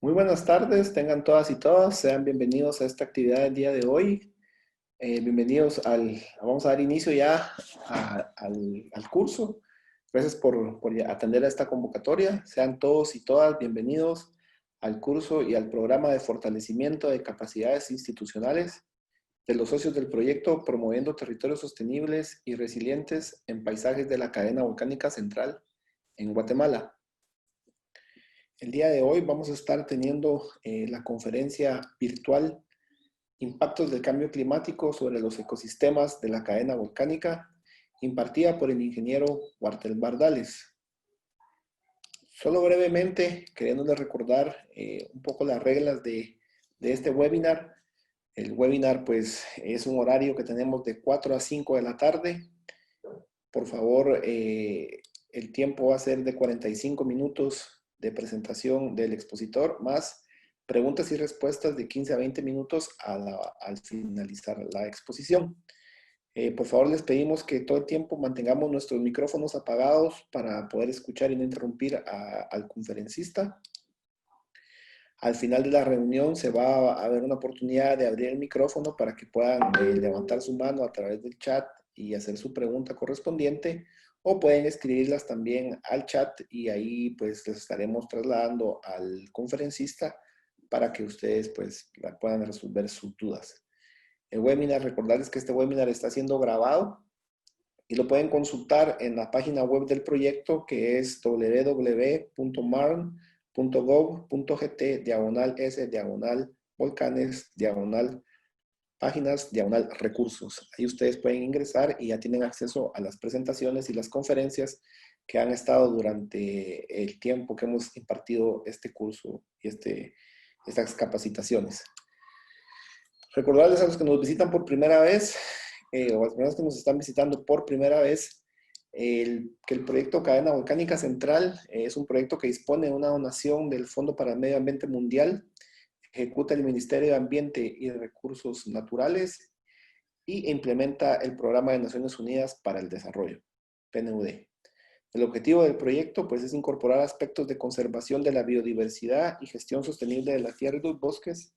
Muy buenas tardes, tengan todas y todas, sean bienvenidos a esta actividad del día de hoy. Bienvenidos vamos a dar inicio ya al curso. Gracias por atender a esta convocatoria. Sean todos y todas bienvenidos al curso y al programa de fortalecimiento de capacidades institucionales de los socios del proyecto Promoviendo Territorios Sostenibles y Resilientes en Paisajes de la Cadena Volcánica Central en Guatemala. El día de hoy vamos a estar teniendo la conferencia virtual Impactos del Cambio Climático sobre los ecosistemas de la cadena volcánica, impartida por el ingeniero Wartel Bardales. Solo brevemente, queriéndoles recordar un poco las reglas de este webinar. El webinar pues es un horario que tenemos de 4 a 5 de la tarde. Por favor, el tiempo va a ser de 45 minutos de presentación del expositor, más preguntas y respuestas de 15 a 20 minutos al finalizar la exposición. Por favor, les pedimos que todo el tiempo mantengamos nuestros micrófonos apagados para poder escuchar y no interrumpir al conferencista. Al final de la reunión se va a haber una oportunidad de abrir el micrófono para que puedan levantar su mano a través del chat y hacer su pregunta correspondiente, o pueden escribirlas también al chat y ahí pues les estaremos trasladando al conferencista para que ustedes pues puedan resolver sus dudas. El webinar, recordarles que este webinar está siendo grabado y lo pueden consultar en la página web del proyecto, que es www.marn.gov.gt/volcanes/páginas/recursos. Ahí ustedes pueden ingresar y ya tienen acceso a las presentaciones y las conferencias que han estado durante el tiempo que hemos impartido este curso y estas capacitaciones. Recordarles a los que nos visitan por primera vez, o a las personas que nos están visitando por primera vez, que el proyecto Cadena Volcánica Central es un proyecto que dispone de una donación del Fondo para el Medio Ambiente Mundial, ejecuta el Ministerio de Ambiente y Recursos Naturales y implementa el Programa de Naciones Unidas para el Desarrollo, PNUD. El objetivo del proyecto pues, es incorporar aspectos de conservación de la biodiversidad y gestión sostenible de la tierra y los bosques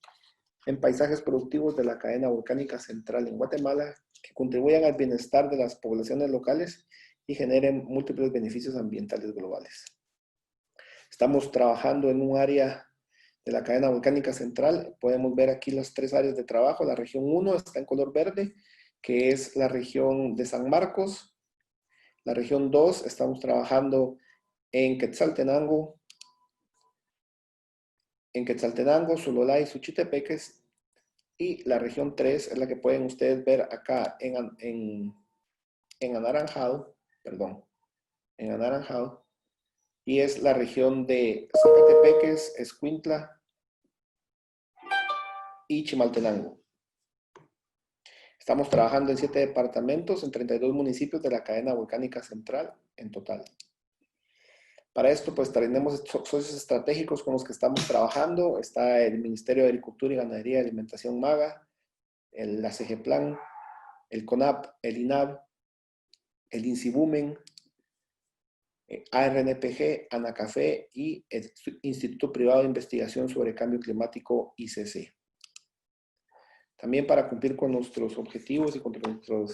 en paisajes productivos de la cadena volcánica central en Guatemala, que contribuyan al bienestar de las poblaciones locales y generen múltiples beneficios ambientales globales. Estamos trabajando en un área de la cadena volcánica central. Podemos ver aquí las 3 áreas de trabajo. La región 1 está en color verde, que es la región de San Marcos. La región 2 estamos trabajando en Quetzaltenango, Sololá y Suchitepeques. Y la región 3 es la que pueden ustedes ver acá en anaranjado, en anaranjado. Y es la región de Zacatepeques, Escuintla y Chimaltenango. Estamos trabajando en 7 departamentos, en 32 municipios de la cadena volcánica central en total. Para esto, pues tenemos socios estratégicos con los que estamos trabajando. Está el Ministerio de Agricultura y Ganadería y Alimentación MAGA, la CGPLAN, el CONAP, el INAB, el INSIBUMEN, ARNPG, ANACAFE y el Instituto Privado de Investigación sobre Cambio Climático, ICC. También para cumplir con nuestros objetivos y con nuestros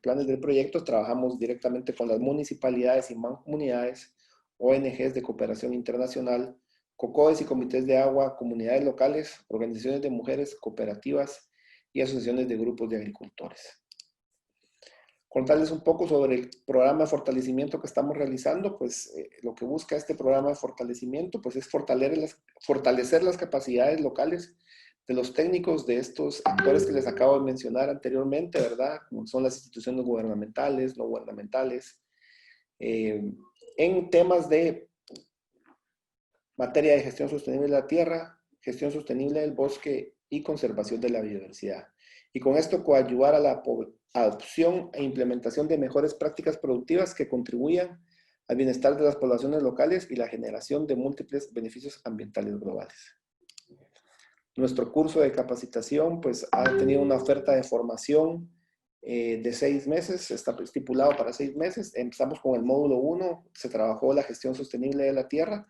planes del proyecto, trabajamos directamente con las municipalidades y mancomunidades, ONGs de cooperación internacional, COCODES y comités de agua, comunidades locales, organizaciones de mujeres, cooperativas y asociaciones de grupos de agricultores. Contarles un poco sobre el programa de fortalecimiento que estamos realizando. Pues lo que busca este programa de fortalecimiento pues, es fortalecer las capacidades locales de los técnicos de estos actores que les acabo de mencionar anteriormente, ¿verdad? Como son las instituciones gubernamentales, no gubernamentales, en temas de materia de gestión sostenible de la tierra, gestión sostenible del bosque y conservación de la biodiversidad. Y con esto coadyuvar a la adopción e implementación de mejores prácticas productivas que contribuyan al bienestar de las poblaciones locales y la generación de múltiples beneficios ambientales globales. Nuestro curso de capacitación pues, ha tenido una oferta de formación de 6 meses, está estipulado para 6 meses. Empezamos con el módulo 1, se trabajó la gestión sostenible de la tierra,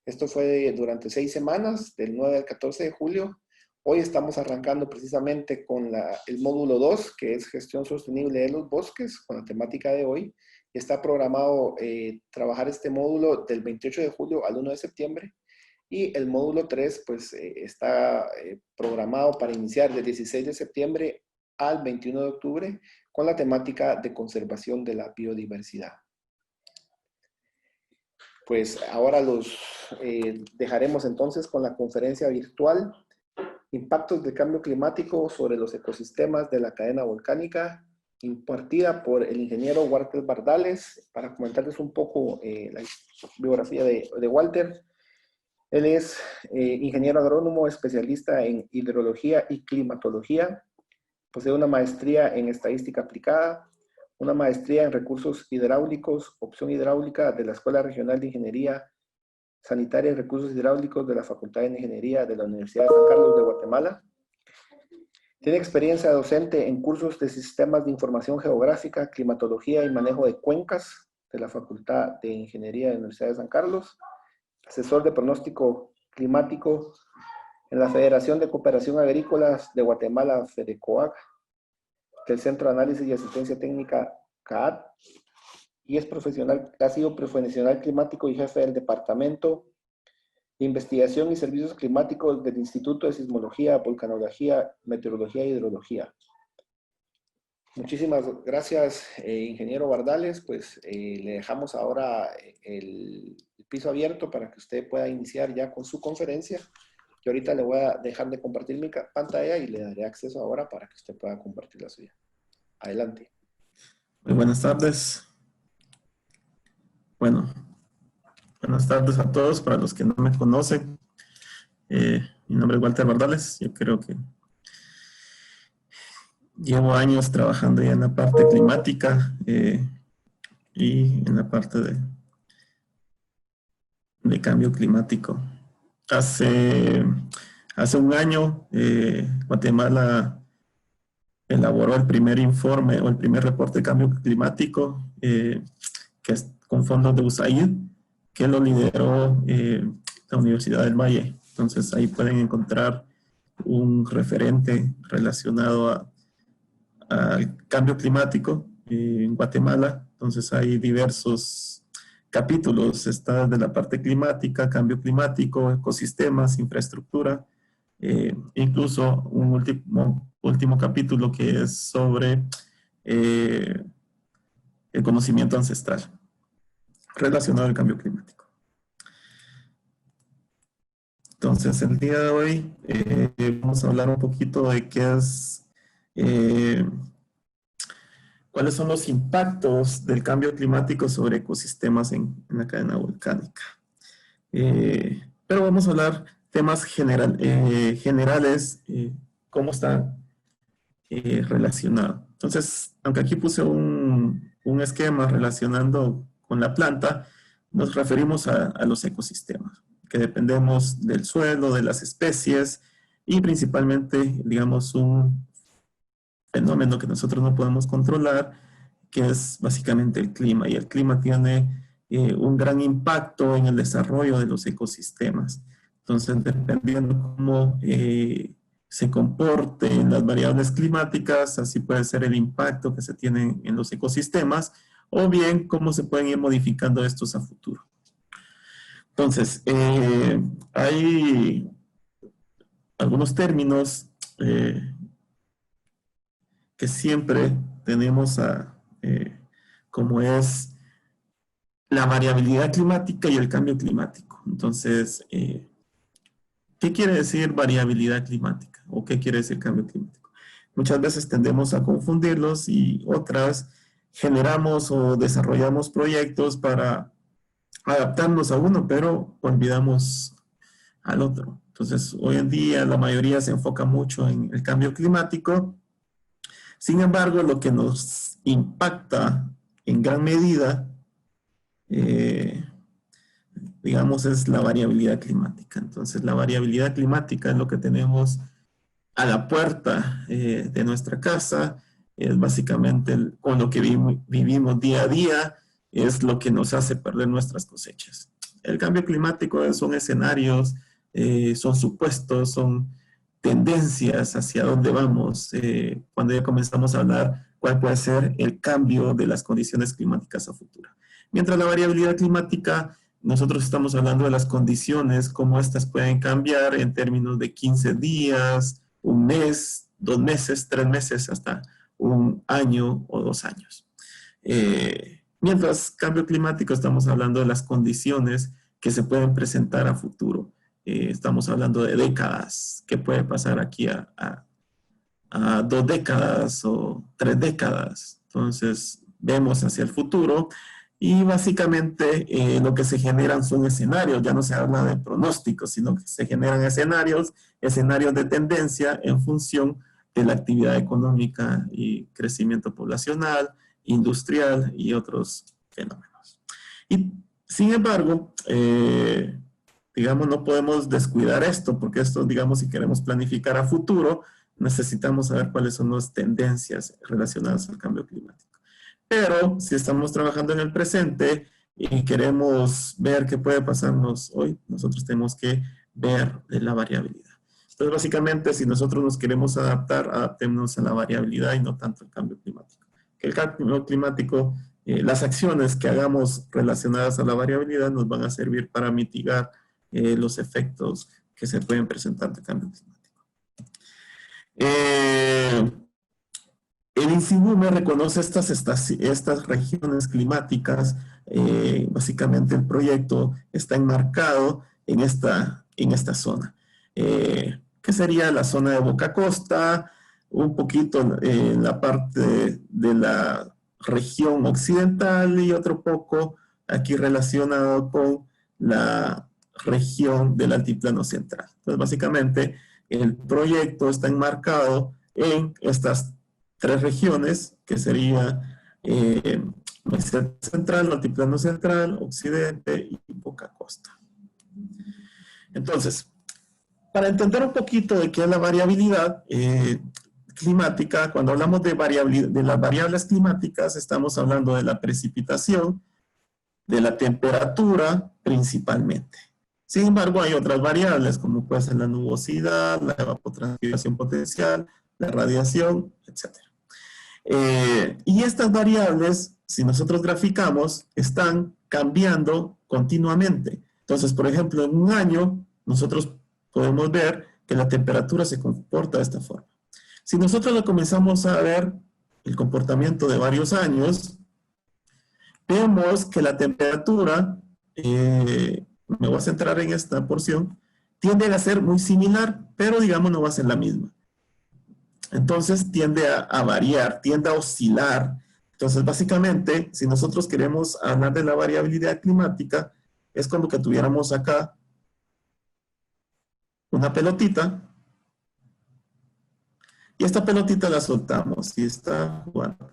Esto fue durante 6 semanas, del 9 al 14 de julio. Hoy estamos arrancando precisamente con el módulo 2, que es gestión sostenible de los bosques, con la temática de hoy. Está programado trabajar este módulo del 28 de julio al 1 de septiembre. Y el módulo 3, pues, está programado para iniciar del 16 de septiembre al 21 de octubre con la temática de conservación de la biodiversidad. Pues ahora los dejaremos entonces con la conferencia virtual Impactos del cambio climático sobre los ecosistemas de la cadena volcánica, impartida por el ingeniero Walter Bardales. Para comentarles un poco la biografía de Walter. Él es ingeniero agrónomo, especialista en hidrología y climatología. Posee una maestría en estadística aplicada, una maestría en recursos hidráulicos, opción hidráulica de la Escuela Regional de Ingeniería Sanitaria y Recursos Hidráulicos de la Facultad de Ingeniería de la Universidad de San Carlos de Guatemala. Tiene experiencia docente en cursos de sistemas de información geográfica, climatología y manejo de cuencas de la Facultad de Ingeniería de la Universidad de San Carlos. Asesor de pronóstico climático en la Federación de Cooperación Agrícola de Guatemala, FEDECOAG, del Centro de Análisis y Asistencia Técnica, CAAT, y es profesional, ha sido profesional climático y jefe del Departamento de Investigación y Servicios Climáticos del Instituto de Sismología, Volcanología, Meteorología y Hidrología. Muchísimas gracias, ingeniero Bardales. Pues le dejamos ahora el piso abierto para que usted pueda iniciar ya con su conferencia. Yo ahorita le voy a dejar de compartir mi pantalla y le daré acceso ahora para que usted pueda compartir la suya. Adelante. Muy buenas tardes. Bueno, buenas tardes a todos. Para los que no me conocen, mi nombre es Walter Bardales. Yo creo que llevo años trabajando ya en la parte climática y en la parte de cambio climático. Hace un año, Guatemala elaboró el primer informe o el primer reporte de cambio climático que es con fondos de USAID, que lo lideró la Universidad del Valle. Entonces ahí pueden encontrar un referente relacionado al cambio climático en Guatemala. Entonces hay diversos capítulos, está de la parte climática, cambio climático, ecosistemas, infraestructura, incluso un último capítulo que es sobre el conocimiento ancestral relacionado al cambio climático. Entonces, el día de hoy vamos a hablar un poquito de qué es, cuáles son los impactos del cambio climático sobre ecosistemas en la cadena volcánica. Pero vamos a hablar temas generales, cómo está relacionado. Entonces, aunque aquí puse un esquema relacionando con la planta, nos referimos a los ecosistemas, que dependemos del suelo, de las especies y principalmente, digamos, un fenómeno que nosotros no podemos controlar, que es básicamente el clima. Y el clima tiene un gran impacto en el desarrollo de los ecosistemas. Entonces, dependiendo cómo se comporten las variables climáticas, así puede ser el impacto que se tiene en los ecosistemas, o bien cómo se pueden ir modificando estos a futuro. Entonces, hay algunos términos que siempre tenemos como es la variabilidad climática y el cambio climático. Entonces, ¿qué quiere decir variabilidad climática? ¿O qué quiere decir cambio climático? Muchas veces tendemos a confundirlos y otras generamos o desarrollamos proyectos para adaptarnos a uno, pero olvidamos al otro. Entonces, hoy en día la mayoría se enfoca mucho en el cambio climático. Sin embargo, lo que nos impacta en gran medida, digamos, es la variabilidad climática. Entonces, la variabilidad climática es lo que tenemos a la puerta de nuestra casa, es básicamente con lo que vivimos día a día, es lo que nos hace perder nuestras cosechas. el cambio climático son escenarios, son supuestos, son tendencias hacia dónde vamos, cuando ya comenzamos a hablar cuál puede ser el cambio de las condiciones climáticas a futuro. Mientras la variabilidad climática, nosotros estamos hablando de las condiciones, cómo estas pueden cambiar en términos de 15 días, un mes, 2 meses, 3 meses, hasta un año o 2 años. Mientras cambio climático, estamos hablando de las condiciones que se pueden presentar a futuro. Estamos hablando de décadas, que puede pasar aquí a 2 décadas o 3 décadas. Entonces, vemos hacia el futuro y básicamente lo que se generan son escenarios. Ya no se habla de pronósticos, sino que se generan escenarios de tendencia en función de la actividad económica y crecimiento poblacional, industrial y otros fenómenos. Y sin embargo, digamos, no podemos descuidar esto, porque esto, digamos, si queremos planificar a futuro, necesitamos saber cuáles son las tendencias relacionadas al cambio climático. Pero si estamos trabajando en el presente y queremos ver qué puede pasarnos hoy, nosotros tenemos que ver la variabilidad. Entonces, básicamente, si nosotros nos queremos adaptar, adaptémonos a la variabilidad y no tanto al cambio climático. Que el cambio climático, las acciones que hagamos relacionadas a la variabilidad nos van a servir para mitigar los efectos que se pueden presentar del cambio climático. El INSIGUME reconoce estas regiones climáticas. Básicamente el proyecto está enmarcado en esta zona, que sería la zona de Boca Costa, un poquito en la parte de la región occidental y otro poco aquí relacionado con la región del altiplano central. Entonces, básicamente, el proyecto está enmarcado en estas 3 regiones, que sería central, altiplano central, occidente y Boca Costa. Entonces, para entender un poquito de qué es la variabilidad climática, cuando hablamos de las variables climáticas, estamos hablando de la precipitación, de la temperatura principalmente. Sin embargo, hay otras variables, como puede ser la nubosidad, la evapotranspiración potencial, la radiación, etc. Y estas variables, si nosotros graficamos, están cambiando continuamente. Entonces, por ejemplo, en un año, nosotros podemos ver que la temperatura se comporta de esta forma. Si nosotros lo comenzamos a ver el comportamiento de varios años, vemos que la temperatura, me voy a centrar en esta porción, tiende a ser muy similar, pero digamos no va a ser la misma. Entonces tiende a variar, tiende a oscilar. Entonces básicamente, si nosotros queremos hablar de la variabilidad climática, es como que tuviéramos acá una pelotita, y esta pelotita la soltamos, y está jugando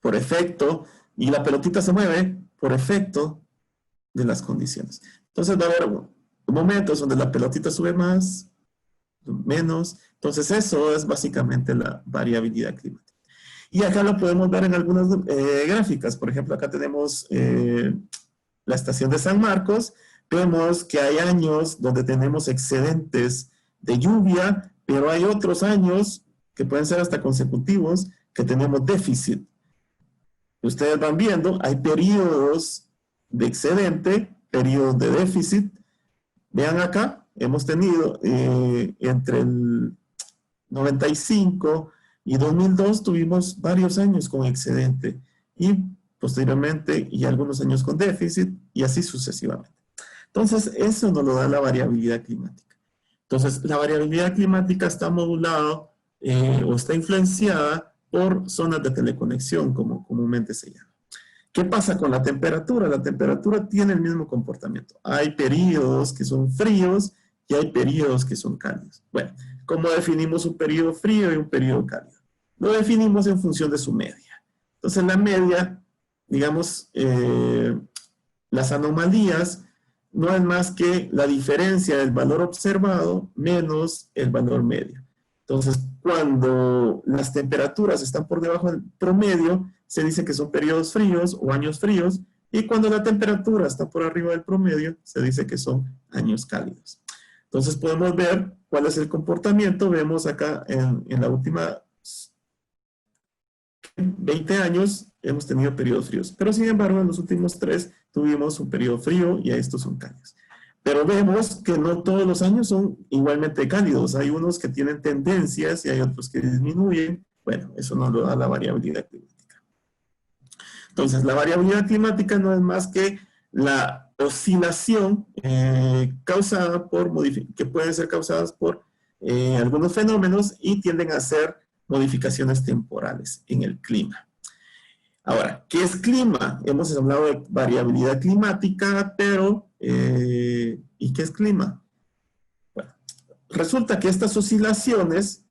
por efecto, y la pelotita se mueve por efecto de las condiciones. Entonces va a haber momentos donde la pelotita sube más, menos. Entonces eso es básicamente la variabilidad climática. Y acá lo podemos ver en algunas gráficas. Por ejemplo, acá tenemos la estación de San Marcos. Vemos que hay años donde tenemos excedentes de lluvia, pero hay otros años que pueden ser hasta consecutivos que tenemos déficit. Ustedes van viendo, hay periodos de excedente, periodos de déficit. Vean acá, hemos tenido entre el 95 y 2002 tuvimos varios años con excedente y posteriormente y algunos años con déficit y así sucesivamente. Entonces, eso nos lo da la variabilidad climática. Entonces, la variabilidad climática está modulada o está influenciada por zonas de teleconexión, como comúnmente se llama. ¿Qué pasa con la temperatura? La temperatura tiene el mismo comportamiento. Hay periodos que son fríos y hay periodos que son cálidos. Bueno, ¿cómo definimos un periodo frío y un periodo cálido? Lo definimos en función de su media. Entonces, la media, digamos, las anomalías no es más que la diferencia del valor observado menos el valor medio. Entonces, cuando las temperaturas están por debajo del promedio, se dice que son periodos fríos o años fríos, Y cuando la temperatura está por arriba del promedio, se dice que son años cálidos. Entonces podemos ver cuál es el comportamiento. Vemos acá en la última 20 años hemos tenido periodos fríos. Pero sin embargo, en los últimos 3 tuvimos un periodo frío y estos son cálidos. Pero vemos que no todos los años son igualmente cálidos. Hay unos que tienen tendencias y hay otros que disminuyen. Bueno, eso nos lo da la variabilidad climática. Entonces, la variabilidad climática no es más que la oscilación causada por que pueden ser causadas por algunos fenómenos y tienden a ser modificaciones temporales en el clima. Ahora, ¿qué es clima? Hemos hablado de variabilidad climática, pero ¿y qué es clima? Bueno, resulta que estas oscilaciones,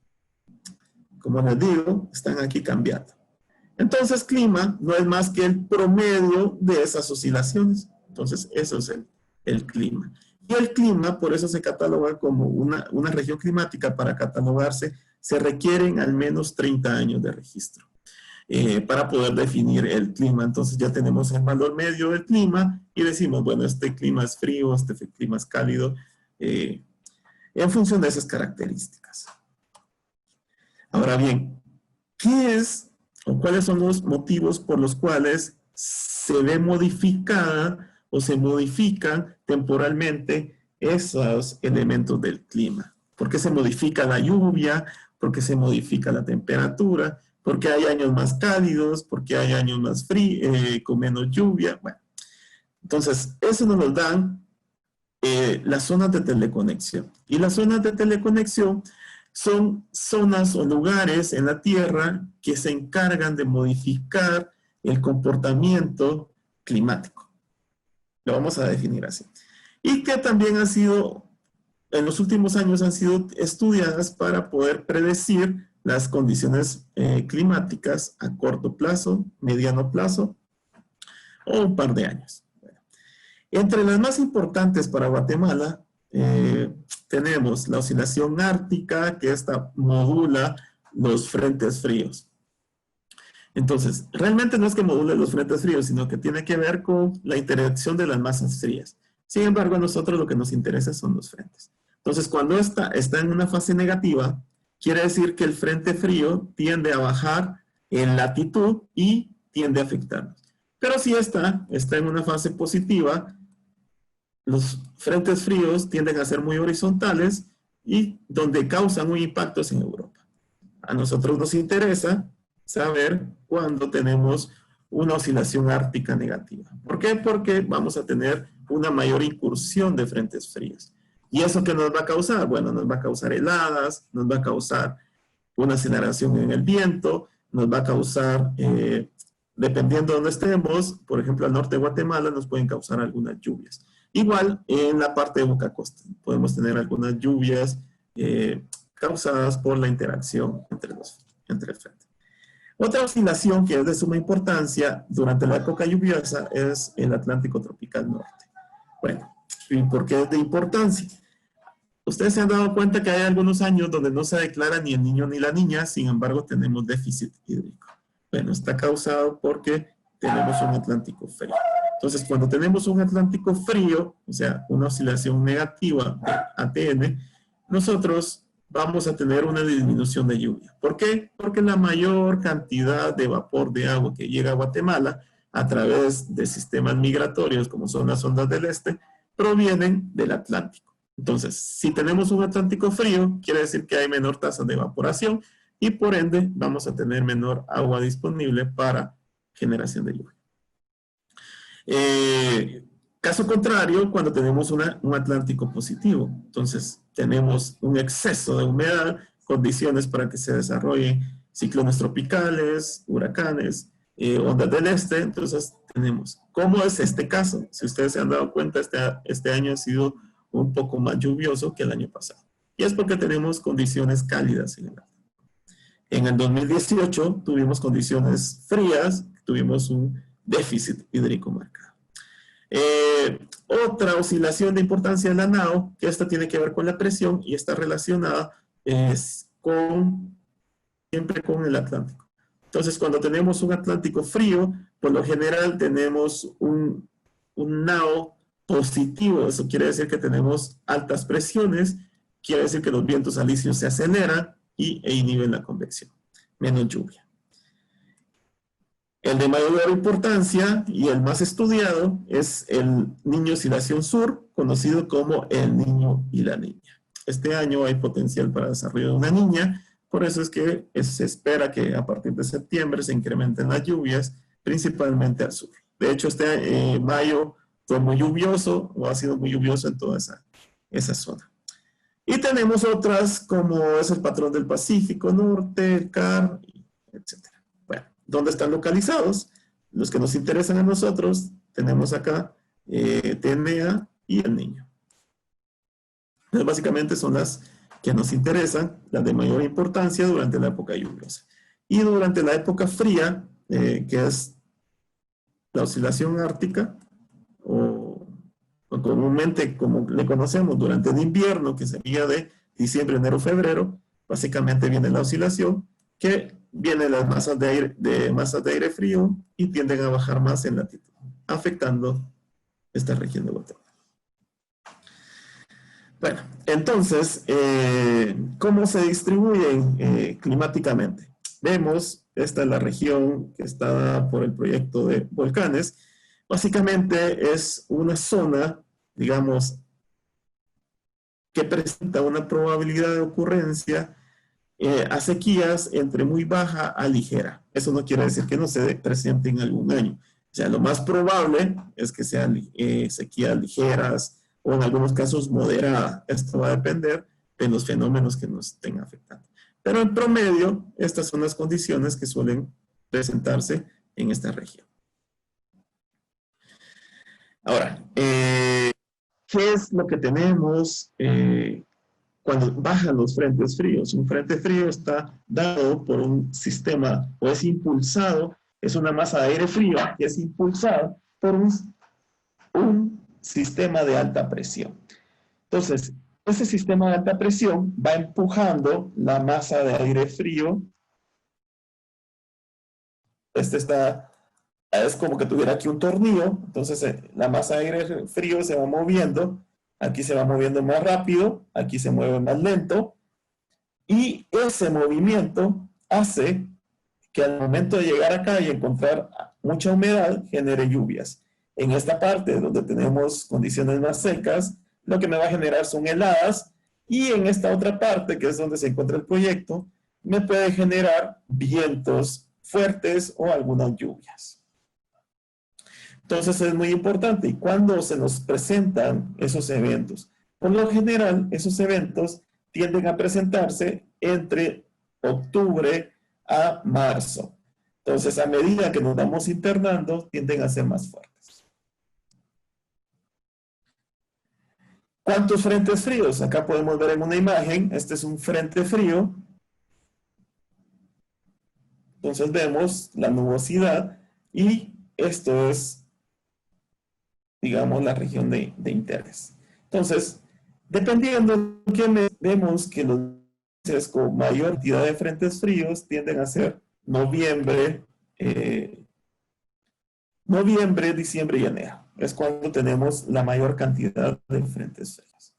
como les digo, están aquí cambiando. Entonces, clima no es más que el promedio de esas oscilaciones. Entonces, eso es el clima. Y el clima, por eso se cataloga como una región climática. Para catalogarse, se requieren al menos 30 años de registro para poder definir el clima. Entonces, ya tenemos el valor medio del clima y decimos, bueno, este clima es frío, este clima es cálido, en función de esas características. Ahora bien, ¿qué es o cuáles son los motivos por los cuales se ve modificada o se modifican temporalmente esos elementos del clima? ¿Por qué se modifica la lluvia? ¿Por qué se modifica la temperatura? ¿Por qué hay años más cálidos? ¿Por qué hay años más fríos, con menos lluvia? Bueno, entonces, eso nos lo dan las zonas de teleconexión. Y las zonas de teleconexión son zonas o lugares en la Tierra que se encargan de modificar el comportamiento climático. Lo vamos a definir así. Y que también han sido, en los últimos años han sido estudiadas para poder predecir las condiciones climáticas a corto plazo, mediano plazo o un par de años. Bueno, entre las más importantes para Guatemala, tenemos la oscilación ártica, que esta modula los frentes fríos. Entonces, realmente no es que module los frentes fríos, sino que tiene que ver con la interacción de las masas frías. Sin embargo, a nosotros lo que nos interesa son los frentes. Entonces, cuando esta está en una fase negativa, quiere decir que el frente frío tiende a bajar en latitud y tiende a afectarnos. Pero si esta está en una fase positiva, los frentes fríos tienden a ser muy horizontales y donde causan un impacto es en Europa. A nosotros nos interesa saber cuándo tenemos una oscilación ártica negativa. ¿Por qué? Porque vamos a tener una mayor incursión de frentes fríos. ¿Y eso qué nos va a causar? Bueno, nos va a causar heladas, nos va a causar una aceleración en el viento, nos va a causar, dependiendo de dónde estemos, por ejemplo, al norte de Guatemala, nos pueden causar algunas lluvias. Igual en la parte de Boca Costa podemos tener algunas lluvias causadas por la interacción entre el frente. Otra oscilación que es de suma importancia durante la época lluviosa es el Atlántico Tropical Norte. Bueno, ¿y por qué es de importancia? Ustedes se han dado cuenta que hay algunos años donde no se declara ni el niño ni la niña, sin embargo tenemos déficit hídrico. Bueno, está causado porque tenemos un Atlántico frío. Entonces, cuando tenemos un Atlántico frío, o sea, una oscilación negativa de ATN, nosotros vamos a tener una disminución de lluvia. ¿Por qué? Porque la mayor cantidad de vapor de agua que llega a Guatemala a través de sistemas migratorios, como son las ondas del este, provienen del Atlántico. Entonces, si tenemos un Atlántico frío, quiere decir que hay menor tasa de evaporación y por ende vamos a tener menor agua disponible para generación de lluvia. Caso contrario, cuando tenemos un Atlántico positivo, entonces tenemos un exceso de humedad, condiciones para que se desarrollen ciclones tropicales, huracanes, ondas del este. Entonces tenemos, ¿cómo es este caso? Si ustedes se han dado cuenta, este año ha sido un poco más lluvioso que el año pasado. Y es porque tenemos condiciones cálidas en el Atlántico. En el 2018 tuvimos condiciones frías, tuvimos un déficit hídrico marcado. Otra oscilación de importancia de la NAO, que esta tiene que ver con la presión y está relacionada siempre con el Atlántico. Entonces, cuando tenemos un Atlántico frío, por lo general tenemos un NAO positivo. Eso quiere decir que tenemos altas presiones, quiere decir que los vientos alisios se aceleran e inhiben la convección, menos lluvia. El de mayor importancia y el más estudiado es el Niño Oscilación Sur, conocido como el Niño y la Niña. Este año hay potencial para el desarrollo de una niña, por eso es que se espera que a partir de septiembre se incrementen las lluvias, principalmente al sur. De hecho, este mayo fue muy lluvioso, o ha sido muy lluvioso en toda esa zona. Y tenemos otras como es el patrón del Pacífico Norte, el CAR, etc. Bueno, ¿dónde están localizados? Los que nos interesan a nosotros, tenemos acá TNA y el Niño. Entonces, básicamente son las que nos interesan, las de mayor importancia durante la época lluviosa. Y durante la época fría, que es la oscilación ártica, o comúnmente como le conocemos durante el invierno, que sería de diciembre, enero, febrero, básicamente viene la oscilación, que vienen las masas de aire frío y tienden a bajar más en latitud, afectando esta región de Guatemala. Bueno, entonces, ¿cómo se distribuyen climáticamente? Vemos, esta es la región que está dada por el proyecto de volcanes. Básicamente es una zona, digamos, que presenta una probabilidad de ocurrencia a sequías entre muy baja a ligera. Eso no quiere decir que no se presente en algún año. O sea, lo más probable es que sean sequías ligeras o en algunos casos moderadas. Esto va a depender de los fenómenos que nos estén afectando. Pero en promedio, estas son las condiciones que suelen presentarse en esta región. Ahora, ¿qué es lo que tenemos cuando bajan los frentes fríos? Un frente frío está dado por un sistema, o es impulsado, es una masa de aire frío que es impulsada por un sistema de alta presión. Entonces, ese sistema de alta presión va empujando la masa de aire frío. Es como que tuviera aquí un tornillo, entonces la masa de aire frío se va moviendo, aquí se va moviendo más rápido, aquí se mueve más lento, y ese movimiento hace que al momento de llegar acá y encontrar mucha humedad, genere lluvias. En esta parte donde tenemos condiciones más secas, lo que me va a generar son heladas, y en esta otra parte, que es donde se encuentra el proyecto, me puede generar vientos fuertes o algunas lluvias. Entonces es muy importante. ¿Y cuándo se nos presentan esos eventos? Por lo general, esos eventos tienden a presentarse entre octubre a marzo. Entonces, a medida que nos vamos internando, tienden a ser más fuertes. ¿Cuántos frentes fríos? Acá podemos ver en una imagen, este es un frente frío. Entonces vemos la nubosidad y esto es, digamos, la región de interés. Entonces, dependiendo de qué mes, vemos que los meses con mayor cantidad de frentes fríos tienden a ser noviembre, diciembre y enero. Es cuando tenemos la mayor cantidad de frentes fríos.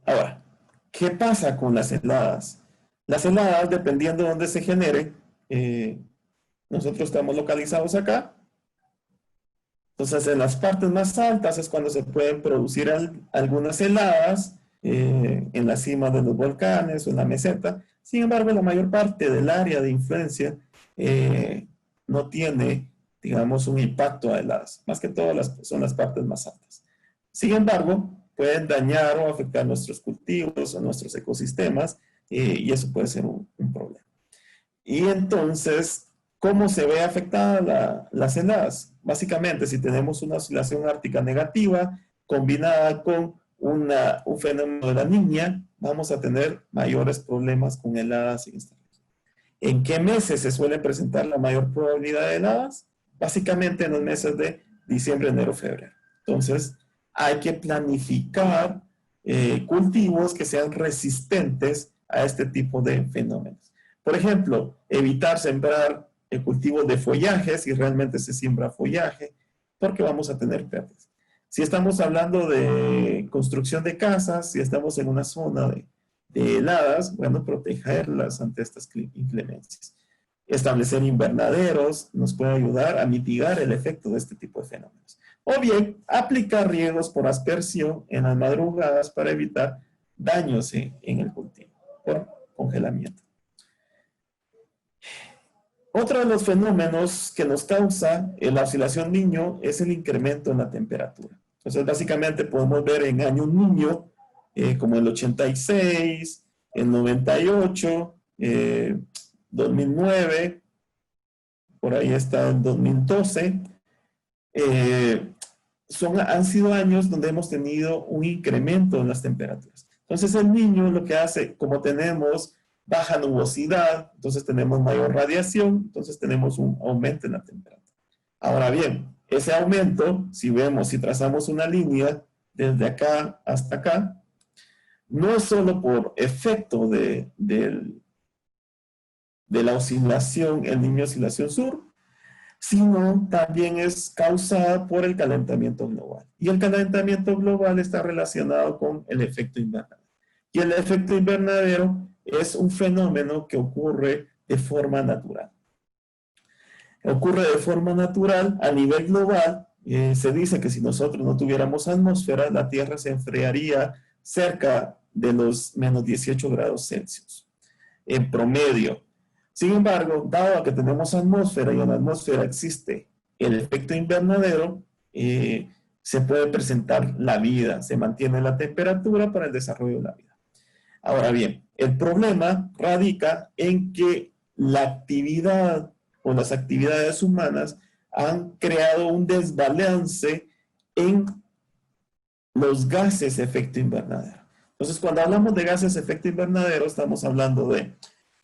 Ahora, ¿qué pasa con las heladas? Las heladas, dependiendo de dónde se genere, nosotros estamos localizados acá. Entonces, en las partes más altas es cuando se pueden producir algunas heladas en la cima de los volcanes o en la meseta. Sin embargo, la mayor parte del área de influencia no tiene, digamos, un impacto a heladas. Más que todo son las partes más altas. Sin embargo, pueden dañar o afectar nuestros cultivos o nuestros ecosistemas y eso puede ser un problema. Y entonces, ¿cómo se ve afectada las heladas? Básicamente, si tenemos una oscilación ártica negativa combinada con un fenómeno de la niña, vamos a tener mayores problemas con heladas en esta región. ¿En qué meses se suele presentar la mayor probabilidad de heladas? Básicamente en los meses de diciembre, enero, febrero. Entonces, hay que planificar cultivos que sean resistentes a este tipo de fenómenos. Por ejemplo, evitar sembrar el cultivo de follaje, si realmente se siembra follaje, porque vamos a tener pérdidas. Si estamos hablando de construcción de casas, si estamos en una zona de heladas, bueno, protegerlas ante estas inclemencias. Establecer invernaderos nos puede ayudar a mitigar el efecto de este tipo de fenómenos. O bien, aplicar riegos por aspersión en las madrugadas para evitar daños en el cultivo por congelamiento. Otro de los fenómenos que nos causa la oscilación niño es el incremento en la temperatura. Entonces, básicamente podemos ver en año niño, como el 86, el 98, 2009, por ahí está el 2012. Han sido años donde hemos tenido un incremento en las temperaturas. Entonces, el niño lo que hace, como tenemos baja nubosidad, entonces tenemos mayor radiación, entonces tenemos un aumento en la temperatura. Ahora bien, ese aumento, si trazamos una línea desde acá hasta acá, no es solo por efecto de la oscilación, el niño oscilación sur, sino también es causada por el calentamiento global. Y el calentamiento global está relacionado con el efecto invernadero. Y el efecto invernadero es un fenómeno que ocurre de forma natural. Ocurre de forma natural a nivel global. Se dice que si nosotros no tuviéramos atmósfera, la Tierra se enfriaría cerca de los menos 18 grados Celsius en promedio. Sin embargo, dado que tenemos atmósfera y en la atmósfera existe el efecto invernadero, se puede presentar la vida, se mantiene la temperatura para el desarrollo de la vida. Ahora bien, el problema radica en que la actividad o las actividades humanas han creado un desbalance en los gases de efecto invernadero. Entonces, cuando hablamos de gases de efecto invernadero, estamos hablando de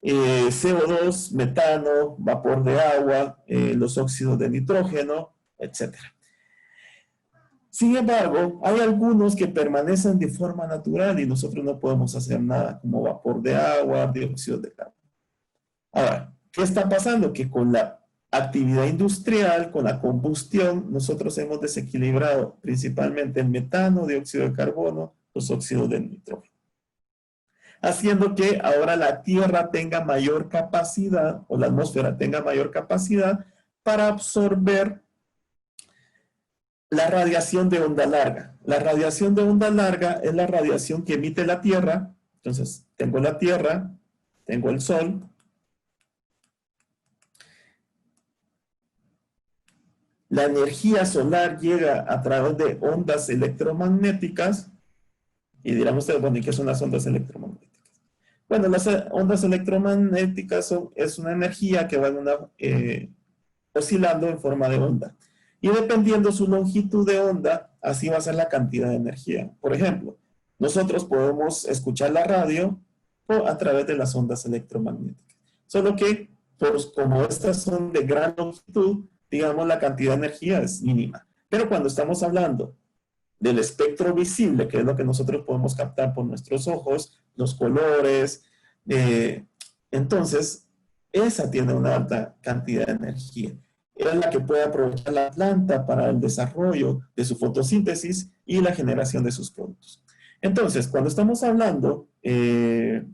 CO2, metano, vapor de agua, los óxidos de nitrógeno, etc. Sin embargo, hay algunos que permanecen de forma natural y nosotros no podemos hacer nada, como vapor de agua, dióxido de carbono. Ahora, ¿qué está pasando? Que con la actividad industrial, con la combustión, nosotros hemos desequilibrado principalmente el metano, dióxido de carbono, los óxidos de nitrógeno, haciendo que ahora la Tierra tenga mayor capacidad, o la atmósfera tenga mayor capacidad para absorber la radiación de onda larga. La radiación de onda larga es la radiación que emite la Tierra. Entonces, tengo la Tierra, tengo el Sol. La energía solar llega a través de ondas electromagnéticas. Y dirán ustedes, bueno, ¿y qué son las ondas electromagnéticas? Bueno, las ondas electromagnéticas es una energía que va oscilando en forma de onda. Y dependiendo su longitud de onda, así va a ser la cantidad de energía. Por ejemplo, nosotros podemos escuchar la radio a través de las ondas electromagnéticas. Solo que, como estas son de gran longitud, digamos, la cantidad de energía es mínima. Pero cuando estamos hablando del espectro visible, que es lo que nosotros podemos captar por nuestros ojos, los colores, entonces, esa tiene una alta cantidad de energía. Es la que puede aprovechar la planta para el desarrollo de su fotosíntesis y la generación de sus productos. Entonces, cuando estamos hablando de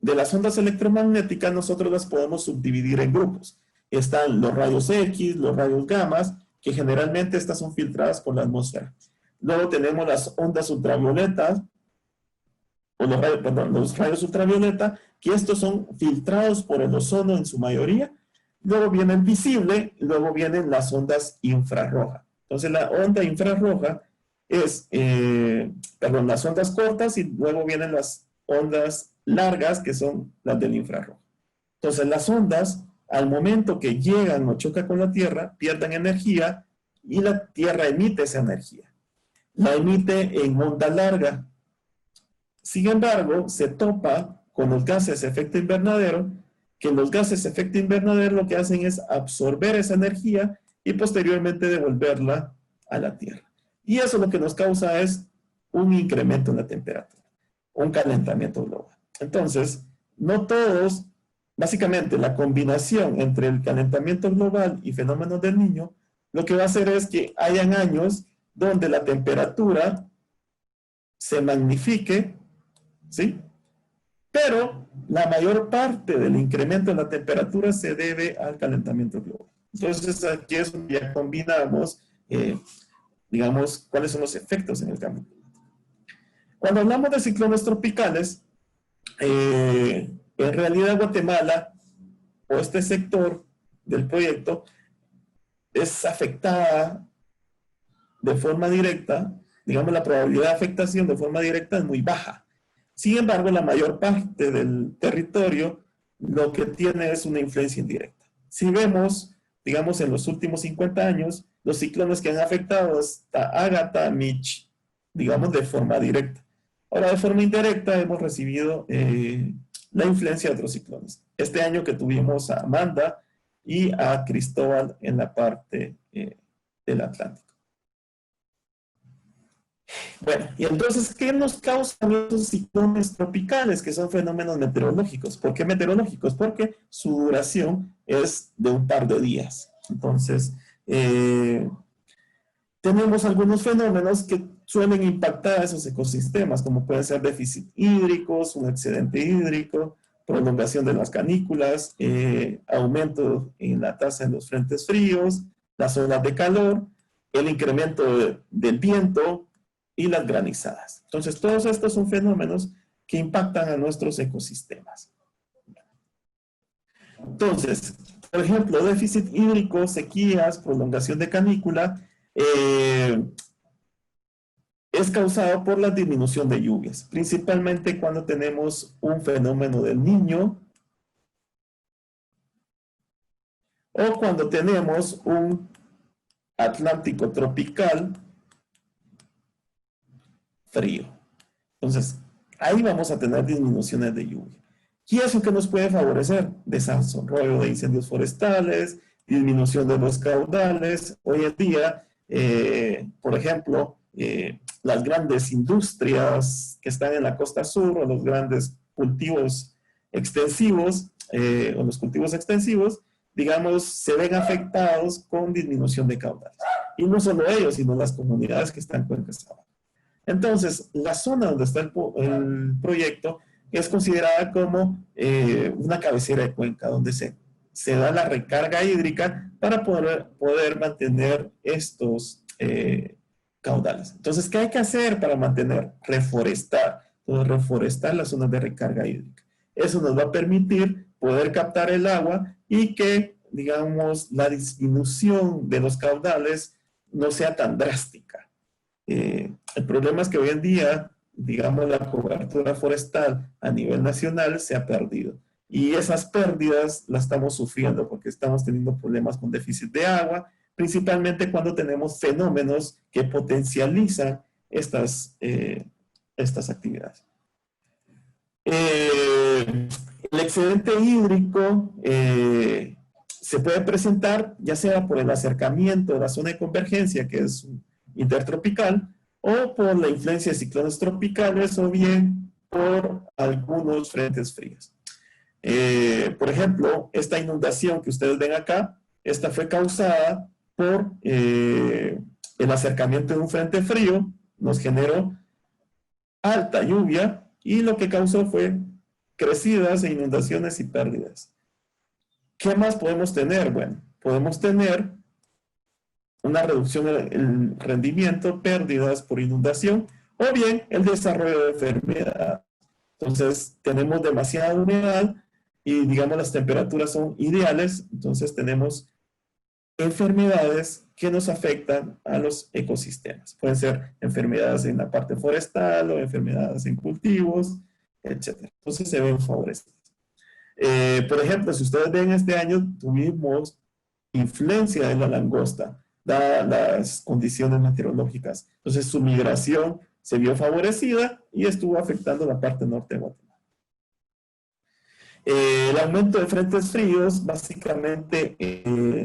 las ondas electromagnéticas, nosotros las podemos subdividir en grupos. Están los rayos X, los rayos gamma, que generalmente estas son filtradas por la atmósfera. Luego tenemos las ondas ultravioletas, o los rayos ultravioleta, que estos son filtrados por el ozono en su mayoría. Luego viene el visible, luego vienen las ondas infrarrojas. Entonces la onda infrarroja es, las ondas cortas y luego vienen las ondas largas que son las del infrarrojo. Entonces las ondas, al momento que llegan o chocan con la Tierra, pierden energía y la Tierra emite esa energía. La emite en onda larga. Sin embargo, se topa con los gases de efecto invernadero, que los gases de efecto invernadero lo que hacen es absorber esa energía y posteriormente devolverla a la Tierra. Y eso lo que nos causa es un incremento en la temperatura, un calentamiento global. Entonces, no todos, básicamente la combinación entre el calentamiento global y fenómenos del Niño, lo que va a hacer es que hayan años donde la temperatura se magnifique, ¿sí? Pero la mayor parte del incremento en la temperatura se debe al calentamiento global. Entonces aquí es donde ya combinamos, digamos, cuáles son los efectos en el cambio climático. Cuando hablamos de ciclones tropicales, en realidad Guatemala, o este sector del proyecto, es afectada de forma directa, digamos la probabilidad de afectación de forma directa es muy baja. Sin embargo, la mayor parte del territorio lo que tiene es una influencia indirecta. Si vemos, digamos, en los últimos 50 años, los ciclones que han afectado hasta Ágata, Mitch, digamos, de forma directa. Ahora, de forma indirecta, hemos recibido la influencia de otros ciclones. Este año que tuvimos a Amanda y a Cristóbal en la parte del Atlántico. Bueno, y entonces, ¿qué nos causan estos ciclones tropicales, que son fenómenos meteorológicos? ¿Por qué meteorológicos? Porque su duración es de un par de días. Entonces, tenemos algunos fenómenos que suelen impactar a esos ecosistemas, como pueden ser déficit hídricos, un excedente hídrico, prolongación de las canículas, aumento en la tasa de los frentes fríos, las olas de calor, el incremento del viento, y las granizadas. Entonces, todos estos son fenómenos que impactan a nuestros ecosistemas. Entonces, por ejemplo, déficit hídrico, sequías, prolongación de canícula, es causado por la disminución de lluvias, principalmente cuando tenemos un fenómeno del Niño o cuando tenemos un Atlántico tropical frío. Entonces, ahí vamos a tener disminuciones de lluvia. ¿Y eso qué nos puede favorecer? Desarrollo de incendios forestales, disminución de los caudales. Hoy en día, por ejemplo, las grandes industrias que están en la costa sur o los grandes cultivos extensivos, o los cultivos extensivos, digamos, se ven afectados con disminución de caudales. Y no solo ellos, sino las comunidades que están cuencas abajo. Entonces, la zona donde está el proyecto es considerada como una cabecera de cuenca, donde se da la recarga hídrica para poder mantener estos caudales. Entonces, ¿qué hay que hacer para mantener? Reforestar. Entonces, reforestar las zonas de recarga hídrica. Eso nos va a permitir poder captar el agua y que, digamos, la disminución de los caudales no sea tan drástica. El problema es que hoy en día, digamos, la cobertura forestal a nivel nacional se ha perdido. Y esas pérdidas las estamos sufriendo porque estamos teniendo problemas con déficit de agua, principalmente cuando tenemos fenómenos que potencializan estas actividades. El excedente hídrico se puede presentar ya sea por el acercamiento de la zona de convergencia, que es intertropical, o por la influencia de ciclones tropicales, o bien por algunos frentes fríos. Por ejemplo, esta inundación que ustedes ven acá, esta fue causada por el acercamiento de un frente frío, nos generó alta lluvia, y lo que causó fue crecidas e inundaciones y pérdidas. ¿Qué más podemos tener? Bueno, podemos tener una reducción del rendimiento, pérdidas por inundación, o bien el desarrollo de enfermedad. Entonces, tenemos demasiada humedad y, digamos, las temperaturas son ideales, entonces tenemos enfermedades que nos afectan a los ecosistemas. Pueden ser enfermedades en la parte forestal o enfermedades en cultivos, etc. Entonces, se ven favorecidas. Por ejemplo, si ustedes ven este año, tuvimos influencia de la langosta, dadas las condiciones meteorológicas. Entonces su migración se vio favorecida y estuvo afectando la parte norte de Guatemala. El aumento de frentes fríos básicamente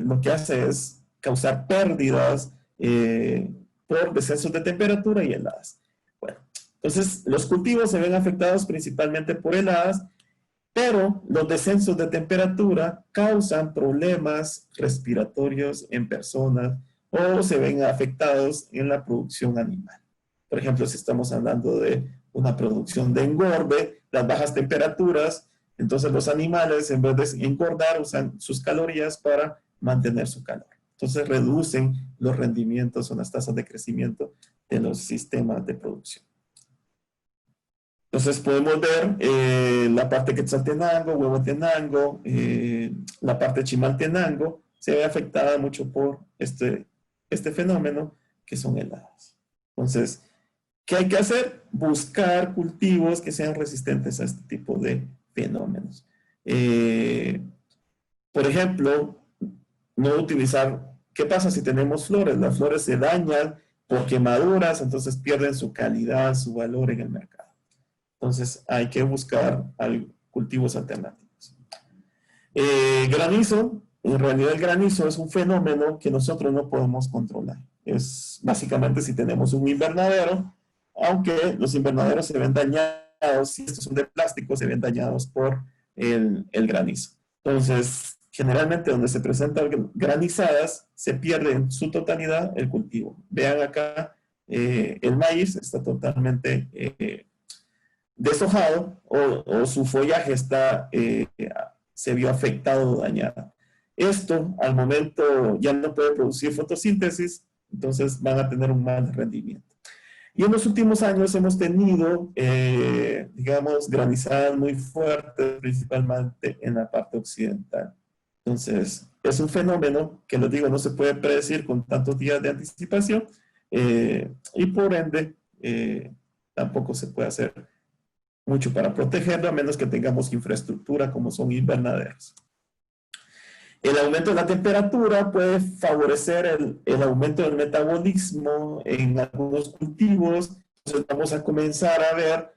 lo que hace es causar pérdidas por descensos de temperatura y heladas. Bueno, entonces los cultivos se ven afectados principalmente por heladas Pero los descensos de temperatura causan problemas respiratorios en personas o se ven afectados en la producción animal. Por ejemplo, si estamos hablando de una producción de engorde, las bajas temperaturas, entonces los animales en vez de engordar usan sus calorías para mantener su calor. Entonces reducen los rendimientos o las tasas de crecimiento de los sistemas de producción. Entonces podemos ver la parte Quetzaltenango, Huehuetenango, la parte Chimaltenango, se ve afectada mucho por este fenómeno que son heladas. Entonces, ¿qué hay que hacer? Buscar cultivos que sean resistentes a este tipo de fenómenos. Por ejemplo, no utilizar, ¿qué pasa si tenemos flores? Las flores se dañan por quemaduras, entonces pierden su calidad, su valor en el mercado. Entonces hay que buscar cultivos alternativos. Granizo, en realidad el granizo es un fenómeno que nosotros no podemos controlar. Es básicamente si tenemos un invernadero, aunque los invernaderos se ven dañados, si estos son de plástico, se ven dañados por el granizo. Entonces, generalmente donde se presentan granizadas, se pierde en su totalidad el cultivo. Vean acá, el maíz está totalmente deshojado o su follaje se vio afectado o dañado. Esto, al momento, ya no puede producir fotosíntesis, entonces van a tener un mal rendimiento. Y en los últimos años hemos tenido, digamos, granizadas muy fuertes, principalmente en la parte occidental. Entonces, es un fenómeno que, les digo, no se puede predecir con tantos días de anticipación y por ende tampoco se puede hacer mucho para protegerlo, a menos que tengamos infraestructura como son invernaderos. El aumento de la temperatura puede favorecer el aumento del metabolismo en algunos cultivos. Entonces vamos a comenzar a ver,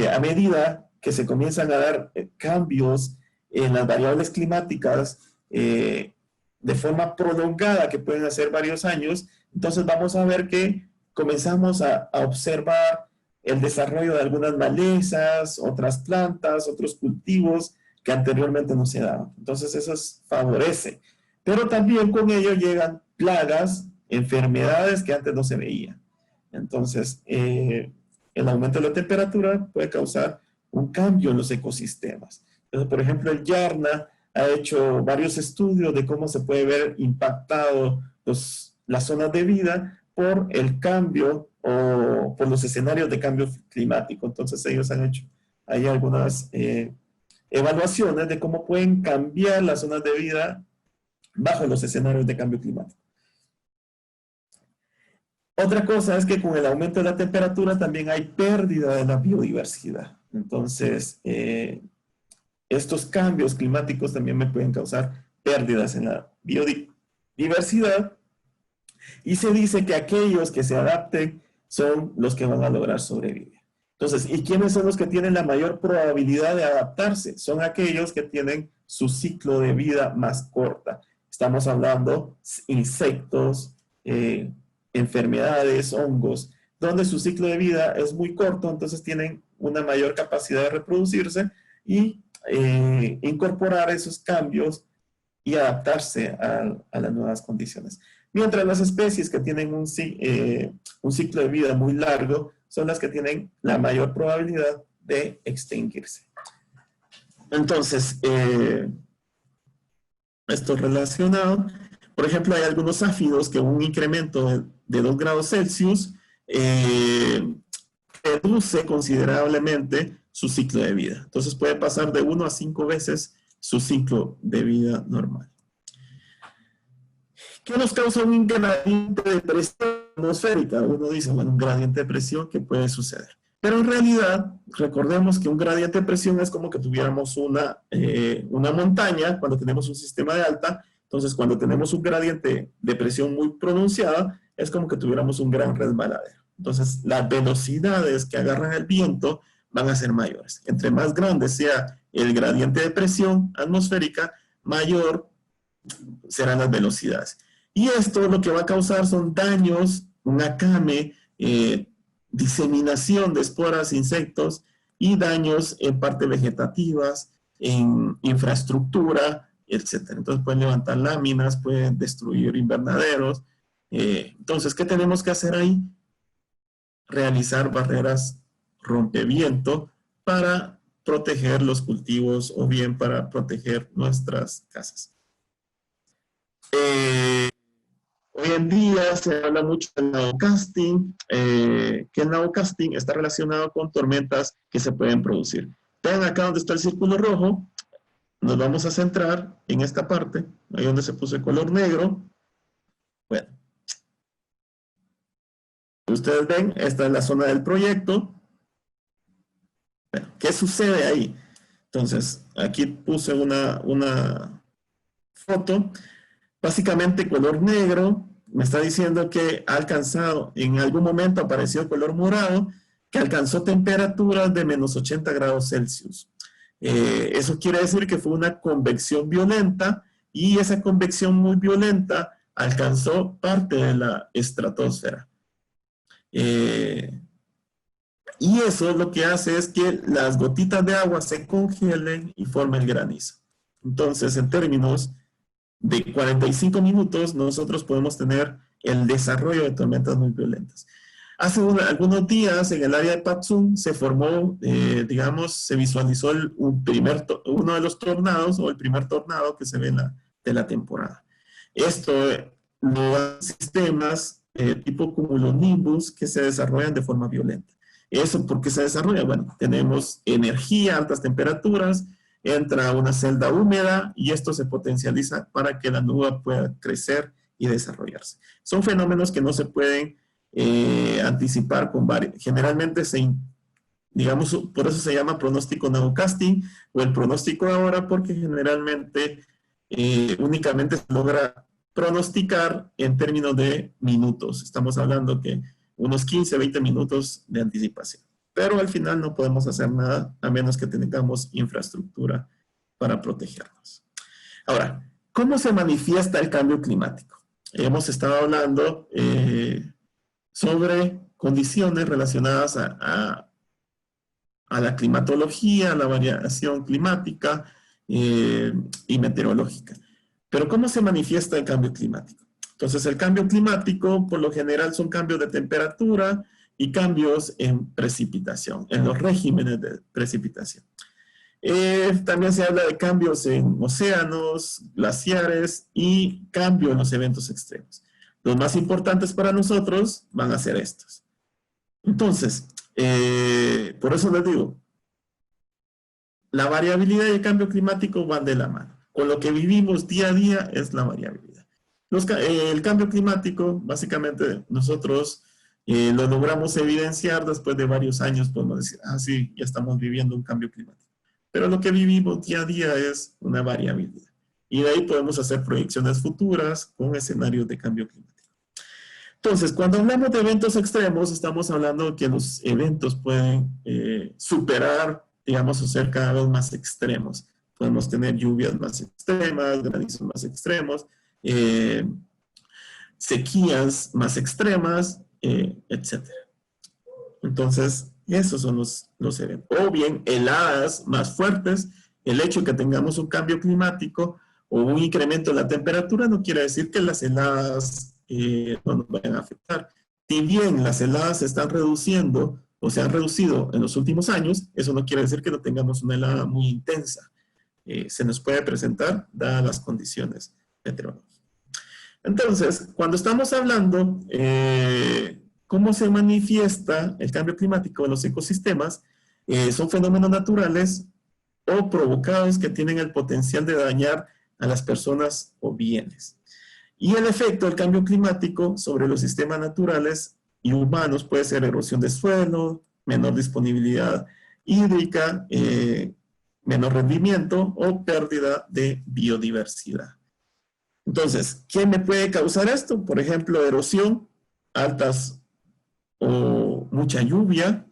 a medida que se comienzan a dar cambios en las variables climáticas de forma prolongada, que pueden hacer varios años, entonces vamos a ver que comenzamos a observar el desarrollo de algunas malezas, otras plantas, otros cultivos que anteriormente no se daban. Entonces eso favorece. Pero también con ello llegan plagas, enfermedades que antes no se veían. Entonces el aumento de la temperatura puede causar un cambio en los ecosistemas. Entonces, por ejemplo, el YARNA ha hecho varios estudios de cómo se puede ver impactado las zonas de vida por el cambio o por los escenarios de cambio climático. Entonces ellos han hecho ahí algunas evaluaciones de cómo pueden cambiar las zonas de vida bajo los escenarios de cambio climático. Otra cosa es que con el aumento de la temperatura también hay pérdida de la biodiversidad. Entonces, estos cambios climáticos también me pueden causar pérdidas en la biodiversidad. Y se dice que aquellos que se adapten son los que van a lograr sobrevivir. Entonces, ¿y quiénes son los que tienen la mayor probabilidad de adaptarse? Son aquellos que tienen su ciclo de vida más corta. Estamos hablando insectos, enfermedades, hongos, donde su ciclo de vida es muy corto, entonces tienen una mayor capacidad de reproducirse y incorporar esos cambios y adaptarse a las nuevas condiciones. Mientras las especies que tienen un ciclo de vida muy largo son las que tienen la mayor probabilidad de extinguirse. Entonces, esto relacionado, por ejemplo, hay algunos áfidos que un incremento de 2 grados Celsius reduce considerablemente su ciclo de vida. Entonces puede pasar de 1 a 5 veces su ciclo de vida normal. ¿Qué nos causa un gradiente de presión atmosférica? Uno dice, bueno, un gradiente de presión, ¿qué puede suceder? Pero en realidad, recordemos que un gradiente de presión es como que tuviéramos una montaña cuando tenemos un sistema de alta. Entonces, cuando tenemos un gradiente de presión muy pronunciada, es como que tuviéramos un gran resbaladero. Entonces, las velocidades que agarran el viento van a ser mayores. Entre más grande sea el gradiente de presión atmosférica, mayor serán las velocidades. Y esto lo que va a causar son daños, un acame, diseminación de esporas, insectos y daños en partes vegetativas, en infraestructura, etcétera. Entonces pueden levantar láminas, pueden destruir invernaderos. Entonces, ¿qué tenemos que hacer ahí? Realizar barreras rompeviento para proteger los cultivos o bien para proteger nuestras casas. Hoy en día se habla mucho del nowcasting, que el nowcasting está relacionado con tormentas que se pueden producir. Vean acá donde está el círculo rojo, nos vamos a centrar en esta parte, ahí donde se puso el color negro. Bueno, ustedes ven, esta es la zona del proyecto. Bueno, ¿qué sucede ahí? Entonces, aquí puse una foto. Básicamente color negro me está diciendo que ha alcanzado, en algún momento apareció el color morado, que alcanzó temperaturas de menos 80 grados Celsius. Eso quiere decir que fue una convección violenta y esa convección muy violenta alcanzó parte de la estratosfera. Y eso lo que hace es que las gotitas de agua se congelen y formen granizo. Entonces, en términos de 45 minutos, nosotros podemos tener el desarrollo de tormentas muy violentas. Hace algunos días, en el área de Patsum, se formó, digamos, se visualizó uno de los tornados, o el primer tornado que se ve de la temporada. Esto lo dan sistemas tipo cumulonimbus que se desarrollan de forma violenta. ¿Eso por qué se desarrolla? Bueno, tenemos energía, altas temperaturas, entra una celda húmeda y esto se potencializa para que la nube pueda crecer y desarrollarse. Son fenómenos que no se pueden anticipar con varios. Generalmente digamos, por eso se llama pronóstico nowcasting o el pronóstico ahora, porque generalmente únicamente se logra pronosticar en términos de minutos. Estamos hablando que unos 15, 20 minutos de anticipación. Pero al final no podemos hacer nada a menos que tengamos infraestructura para protegernos. Ahora, ¿cómo se manifiesta el cambio climático? Hemos estado hablando sobre condiciones relacionadas a la climatología, a la variación climática y meteorológica. Pero ¿cómo se manifiesta el cambio climático? Entonces, el cambio climático, por lo general, son cambios de temperatura y cambios en precipitación, en los regímenes de precipitación. También se habla de cambios en océanos, glaciares y cambios en los eventos extremos. Los más importantes para nosotros van a ser estos. Entonces, por eso les digo, la variabilidad y el cambio climático van de la mano. Con lo que vivimos día a día es la variabilidad. El cambio climático, básicamente, nosotros lo logramos evidenciar después de varios años, podemos decir, sí, ya estamos viviendo un cambio climático. Pero lo que vivimos día a día es una variabilidad. Y de ahí podemos hacer proyecciones futuras con escenarios de cambio climático. Entonces, cuando hablamos de eventos extremos, estamos hablando de que los eventos pueden superar, digamos, o ser cada vez más extremos. Podemos tener lluvias más extremas, granizos más extremos, sequías más extremas, etc. Entonces, esos son los eventos. O bien, heladas más fuertes. El hecho de que tengamos un cambio climático o un incremento en la temperatura no quiere decir que las heladas no nos vayan a afectar. Si bien las heladas se están reduciendo o se han reducido en los últimos años, eso no quiere decir que no tengamos una helada muy intensa. Se nos puede presentar dadas las condiciones meteorológicas. Entonces, cuando estamos hablando cómo se manifiesta el cambio climático en los ecosistemas, son fenómenos naturales o provocados que tienen el potencial de dañar a las personas o bienes. Y el efecto del cambio climático sobre los sistemas naturales y humanos puede ser erosión de suelo, menor disponibilidad hídrica, menor rendimiento o pérdida de biodiversidad. Entonces, ¿qué me puede causar esto? Por ejemplo, erosión, altas o mucha lluvia,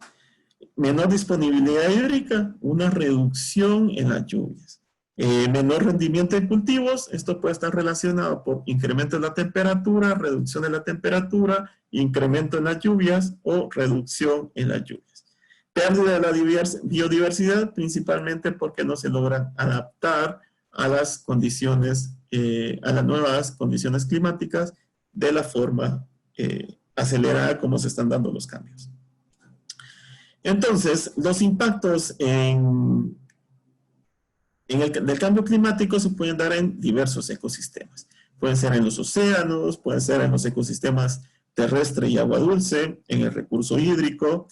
menor disponibilidad hídrica, una reducción en las lluvias. Menor rendimiento de cultivos, esto puede estar relacionado por incremento en la temperatura, reducción en la temperatura, incremento en las lluvias o reducción en las lluvias. Pérdida de la biodiversidad, principalmente porque no se logran adaptar a las condiciones, a las nuevas condiciones climáticas de la forma acelerada como se están dando los cambios. Entonces, los impactos del cambio climático se pueden dar en diversos ecosistemas. Pueden ser en los océanos, pueden ser en los ecosistemas terrestre y agua dulce, en el recurso hídrico,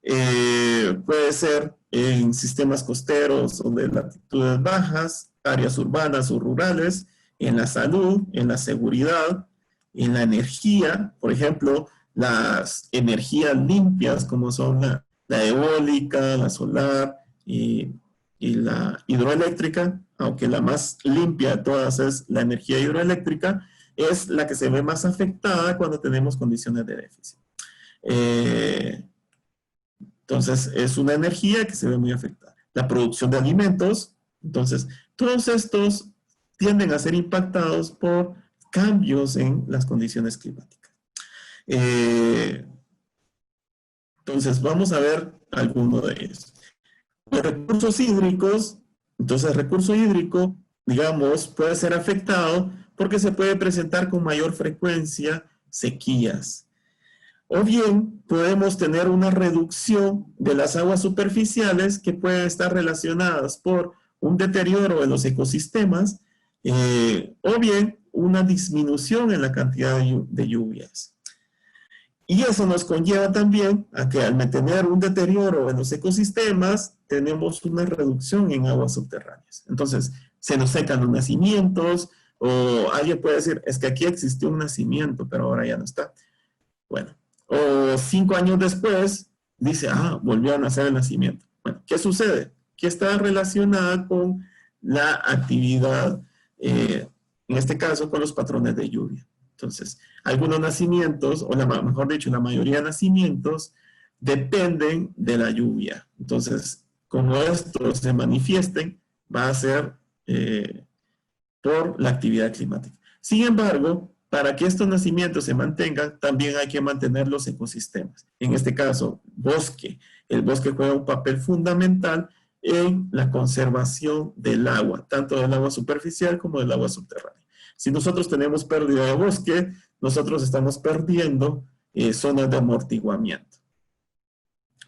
puede ser en sistemas costeros o de latitudes bajas, áreas urbanas o rurales, en la salud, en la seguridad, en la energía, por ejemplo, las energías limpias como son la eólica, la solar y la hidroeléctrica, aunque la más limpia de todas es la energía hidroeléctrica, es la que se ve más afectada cuando tenemos condiciones de déficit. Entonces, es una energía que se ve muy afectada. La producción de alimentos, entonces, todos estos tienden a ser impactados por cambios en las condiciones climáticas. Entonces, vamos a ver alguno de ellos. Los recursos hídricos, entonces el recurso hídrico, digamos, puede ser afectado porque se puede presentar con mayor frecuencia sequías. O bien podemos tener una reducción de las aguas superficiales que pueden estar relacionadas por un deterioro de los ecosistemas o bien una disminución en la cantidad de lluvias. Y eso nos conlleva también a que al tener un deterioro en los ecosistemas, tenemos una reducción en aguas subterráneas. Entonces, se nos secan los nacimientos, o alguien puede decir, es que aquí existió un nacimiento, pero ahora ya no está. Bueno, o 5 años después, dice, volvió a nacer el nacimiento. Bueno, ¿qué sucede? Que está relacionada con la actividad, en este caso, con los patrones de lluvia. Entonces, algunos nacimientos, o mejor dicho, la mayoría de nacimientos, dependen de la lluvia. Entonces, como estos se manifiesten, va a ser por la actividad climática. Sin embargo, para que estos nacimientos se mantengan, también hay que mantener los ecosistemas. En este caso, bosque. El bosque juega un papel fundamental en la conservación del agua, tanto del agua superficial como del agua subterránea. Si nosotros tenemos pérdida de bosque, nosotros estamos perdiendo zonas de amortiguamiento.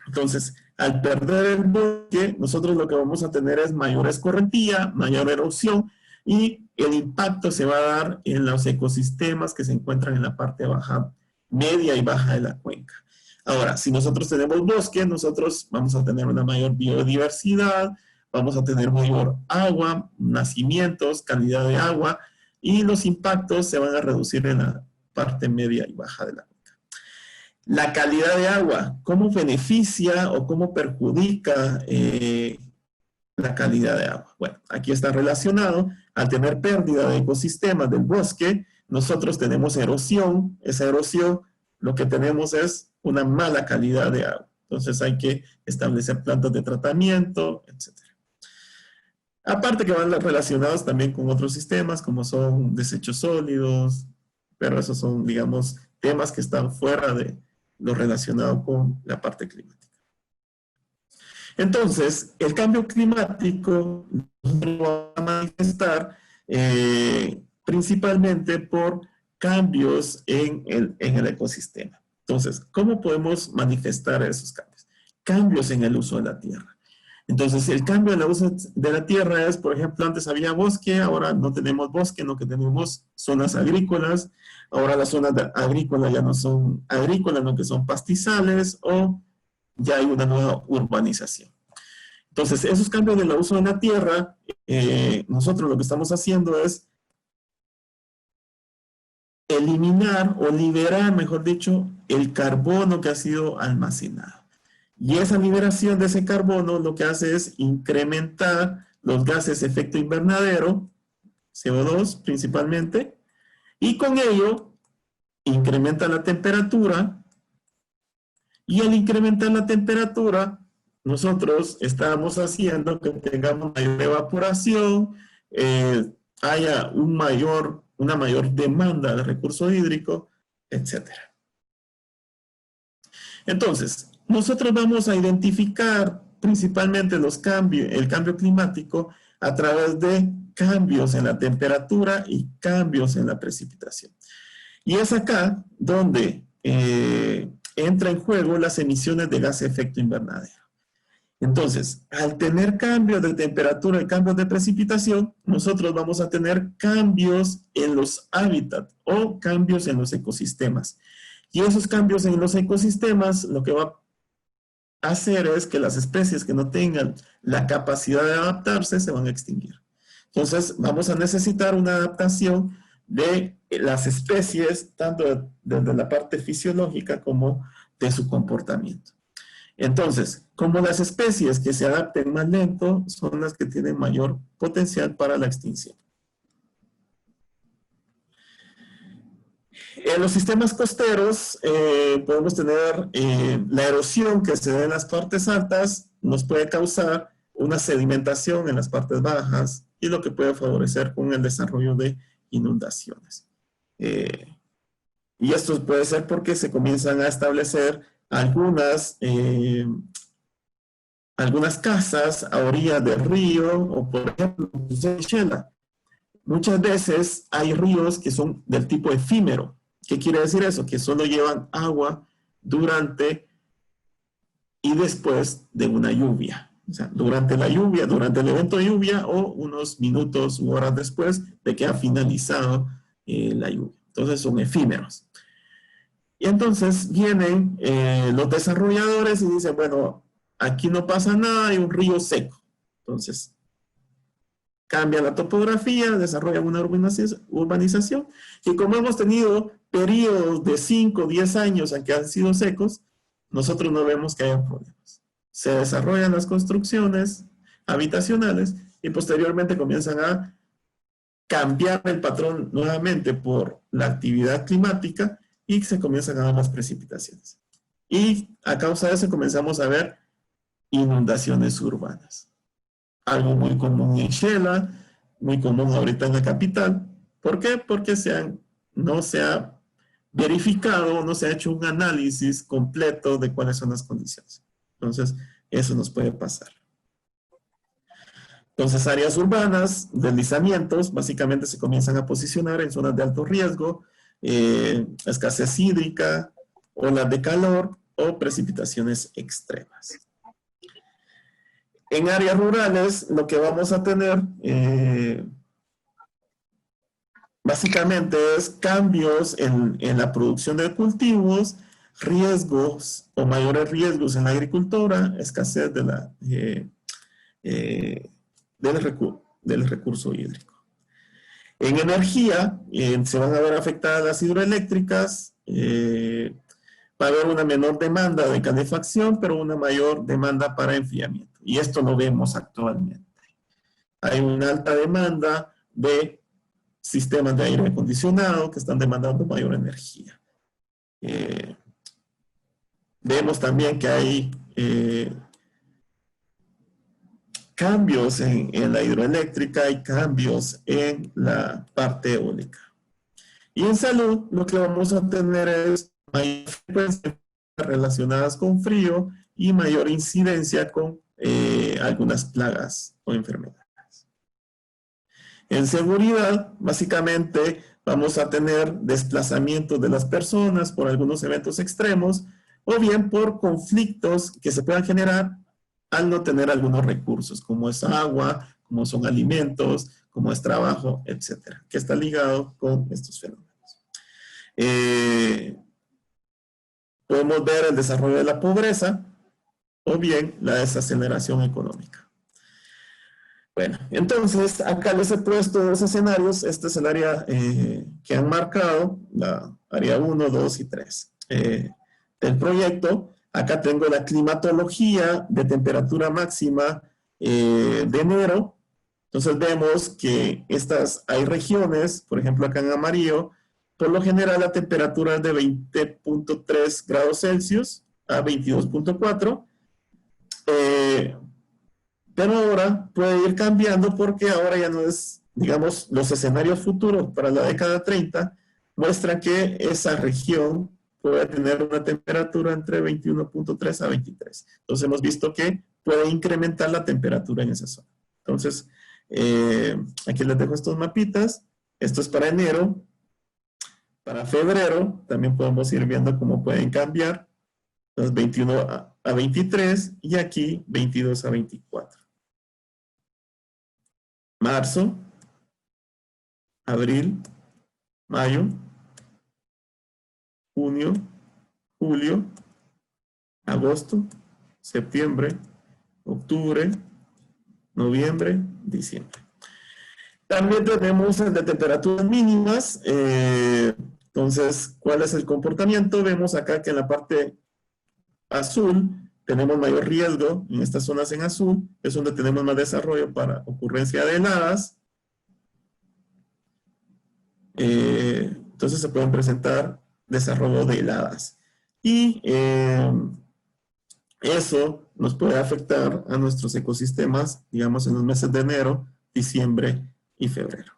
Entonces, al perder el bosque, nosotros lo que vamos a tener es mayor escorrentía, mayor erosión, y el impacto se va a dar en los ecosistemas que se encuentran en la parte baja, media y baja de la cuenca. Ahora, si nosotros tenemos bosque, nosotros vamos a tener una mayor biodiversidad, vamos a tener mayor agua, nacimientos, calidad de agua, y los impactos se van a reducir en la parte media y baja de la cuenca. La calidad de agua, ¿cómo beneficia o cómo perjudica la calidad de agua? Bueno, aquí está relacionado. Al tener pérdida de ecosistemas del bosque, nosotros tenemos erosión. Esa erosión, lo que tenemos es una mala calidad de agua. Entonces hay que establecer plantas de tratamiento, etc. Aparte que van relacionados también con otros sistemas, como son desechos sólidos, pero esos son, digamos, temas que están fuera de lo relacionado con la parte climática. Entonces, el cambio climático va a manifestar principalmente por cambios en el ecosistema. Entonces, ¿cómo podemos manifestar esos cambios? Cambios en el uso de la tierra. Entonces, el cambio en el uso de la tierra es, por ejemplo, antes había bosque, ahora no tenemos bosque, no que tenemos zonas agrícolas. Ahora las zonas agrícolas ya no son agrícolas, no que son pastizales, o ya hay una nueva urbanización. Entonces, esos cambios en el uso de la tierra, nosotros lo que estamos haciendo es eliminar o liberar, mejor dicho, el carbono que ha sido almacenado. Y esa liberación de ese carbono lo que hace es incrementar los gases de efecto invernadero, CO2 principalmente, y con ello incrementa la temperatura, y al incrementar la temperatura, nosotros estamos haciendo que tengamos mayor evaporación, haya una mayor demanda de recurso hídrico, etc. Entonces, nosotros vamos a identificar principalmente los cambios, el cambio climático a través de cambios en la temperatura y cambios en la precipitación. Y es acá donde entra en juego las emisiones de gas de efecto invernadero. Entonces, al tener cambios de temperatura y cambios de precipitación, nosotros vamos a tener cambios en los hábitats o cambios en los ecosistemas. Y esos cambios en los ecosistemas lo que va a hacer es que las especies que no tengan la capacidad de adaptarse se van a extinguir. Entonces, vamos a necesitar una adaptación de las especies, tanto desde la parte fisiológica como de su comportamiento. Entonces, como las especies que se adapten más lento son las que tienen mayor potencial para la extinción. En los sistemas costeros podemos tener la erosión que se da en las partes altas, nos puede causar una sedimentación en las partes bajas y lo que puede favorecer con el desarrollo de inundaciones. Y esto puede ser porque se comienzan a establecer algunas casas a orillas del río o, por ejemplo, en Shela. Muchas veces hay ríos que son del tipo efímero. ¿Qué quiere decir eso? Que solo llevan agua durante y después de una lluvia. O sea, durante la lluvia, durante el evento de lluvia o unos minutos u horas después de que ha finalizado la lluvia. Entonces son efímeros. Y entonces vienen los desarrolladores y dicen, bueno, aquí no pasa nada, hay un río seco. Entonces, cambia la topografía, desarrolla una urbanización. Y como hemos tenido periodos de 5 o 10 años en que han sido secos, nosotros no vemos que haya problemas. Se desarrollan las construcciones habitacionales y posteriormente comienzan a cambiar el patrón nuevamente por la actividad climática y se comienzan a dar las precipitaciones. Y a causa de eso comenzamos a ver inundaciones urbanas. Algo muy común en Shela, muy común ahorita en la capital. ¿Por qué? Porque no se ha verificado, no se ha hecho un análisis completo de cuáles son las condiciones. Entonces, eso nos puede pasar. Entonces, áreas urbanas, deslizamientos, básicamente se comienzan a posicionar en zonas de alto riesgo, escasez hídrica, olas de calor o precipitaciones extremas. En áreas rurales, lo que vamos a tener básicamente es cambios en la producción de cultivos, riesgos o mayores riesgos en la agricultura, escasez del recurso hídrico. En energía, se van a ver afectadas las hidroeléctricas, va a haber una menor demanda de calefacción, pero una mayor demanda para enfriamiento. Y esto lo vemos actualmente. Hay una alta demanda de sistemas de aire acondicionado que están demandando mayor energía. Vemos también que hay cambios en la hidroeléctrica y cambios en la parte eólica. Y en salud, lo que vamos a tener es mayor frecuencia relacionadas con frío y mayor incidencia con algunas plagas o enfermedades. En seguridad, básicamente, vamos a tener desplazamientos de las personas por algunos eventos extremos o bien por conflictos que se puedan generar al no tener algunos recursos, como es agua, como son alimentos, como es trabajo, etcétera, que está ligado con estos fenómenos. Podemos ver el desarrollo de la pobreza o bien la desaceleración económica. Bueno, entonces acá les he puesto dos escenarios. Este es el área que han marcado, la área 1, 2 y 3 del proyecto. Acá tengo la climatología de temperatura máxima de enero. Entonces vemos que hay regiones, por ejemplo acá en amarillo, por lo general la temperatura es de 20.3 grados Celsius a 22.4. Pero ahora puede ir cambiando porque ahora ya no es, digamos, los escenarios futuros para la década 30 muestran que esa región puede tener una temperatura entre 21.3 a 23. Entonces hemos visto que puede incrementar la temperatura en esa zona. Entonces, aquí les dejo estos mapitas. Esto es para enero. Para febrero también podemos ir viendo cómo pueden cambiar. Entonces 21 a 23 y aquí 22 a 24. Marzo, abril, mayo, junio, julio, agosto, septiembre, octubre, noviembre, diciembre. También tenemos el de temperaturas mínimas. Entonces, ¿cuál es el comportamiento? Vemos acá que en la parte azul tenemos mayor riesgo, en estas zonas en azul, es donde tenemos más desarrollo para ocurrencia de heladas. Entonces se pueden presentar desarrollo de heladas. Y eso nos puede afectar a nuestros ecosistemas, digamos, en los meses de enero, diciembre y febrero.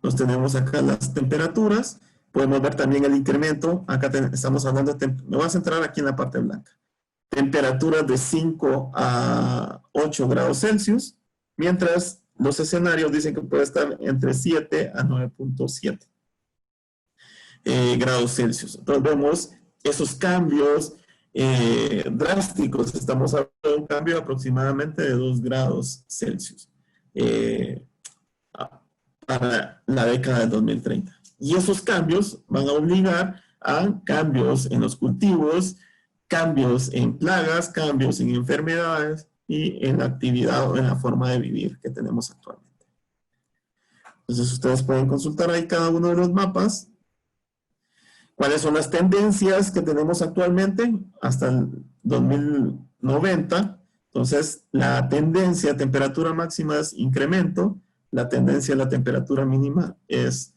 Nos tenemos acá las temperaturas. Podemos ver también el incremento. Acá estamos hablando de... Me voy a centrar aquí en la parte blanca. Temperaturas de 5 a 8 grados Celsius, mientras los escenarios dicen que puede estar entre 7 a 9.7 grados Celsius. Entonces vemos esos cambios drásticos. Estamos hablando de un cambio aproximadamente de 2 grados Celsius para la década del 2030. Y esos cambios van a obligar a cambios en los cultivos, cambios en plagas, cambios en enfermedades y en la actividad o en la forma de vivir que tenemos actualmente. Entonces ustedes pueden consultar ahí cada uno de los mapas. ¿Cuáles son las tendencias que tenemos actualmente hasta el 2090? Entonces la tendencia a temperatura máxima es incremento, la tendencia a la temperatura mínima es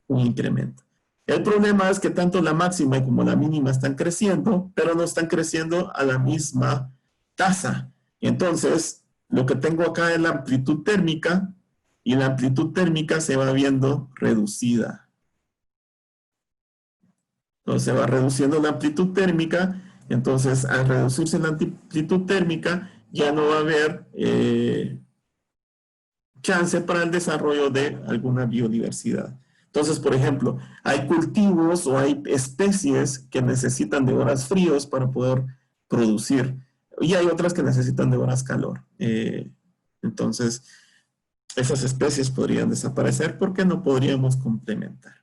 un incremento. El problema es que tanto la máxima como la mínima están creciendo, pero no están creciendo a la misma tasa. Entonces, lo que tengo acá es la amplitud térmica, y la amplitud térmica se va viendo reducida. Entonces, se va reduciendo la amplitud térmica. Entonces, al reducirse la amplitud térmica, ya no va a haber chance para el desarrollo de alguna biodiversidad. Entonces, por ejemplo, hay cultivos o hay especies que necesitan de horas fríos para poder producir, y hay otras que necesitan de horas calor. Entonces, esas especies podrían desaparecer porque no podríamos complementar.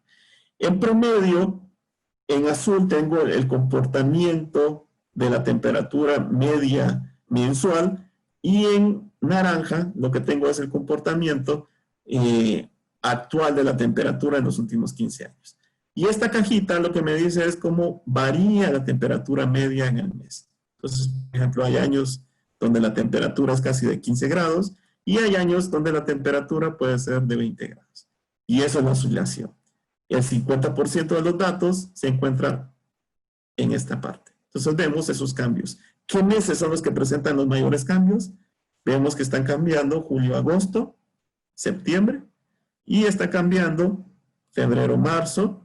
En promedio, en azul tengo el comportamiento de la temperatura media mensual, y en naranja lo que tengo es el comportamiento actual de la temperatura en los últimos 15 años. Y esta cajita lo que me dice es cómo varía la temperatura media en el mes. Entonces, por ejemplo, hay años donde la temperatura es casi de 15 grados y hay años donde la temperatura puede ser de 20 grados. Y eso es la oscilación. El 50% de los datos se encuentra en esta parte. Entonces vemos esos cambios. ¿Qué meses son los que presentan los mayores cambios? Vemos que están cambiando julio, agosto, septiembre, y está cambiando febrero, marzo,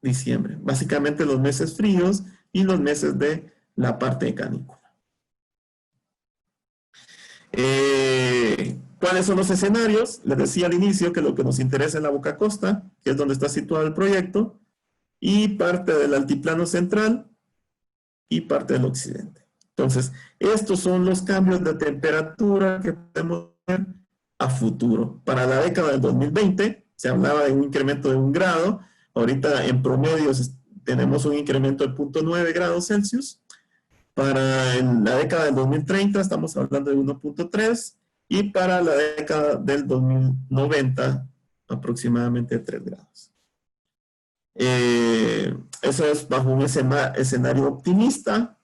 diciembre. Básicamente los meses fríos y los meses de la parte de canícula. ¿Cuáles son los escenarios? Les decía al inicio que lo que nos interesa es la Boca Costa, que es donde está situado el proyecto, y parte del altiplano central y parte del occidente. Entonces, estos son los cambios de temperatura que podemos ver a futuro. Para la década del 2020 se hablaba de un incremento de 1 grado. Ahorita en promedio tenemos un incremento de 0.9 grados Celsius. Para la década del 2030 estamos hablando de 1.3, y para la década del 2090 aproximadamente 3 grados. Eso es bajo un escenario optimista.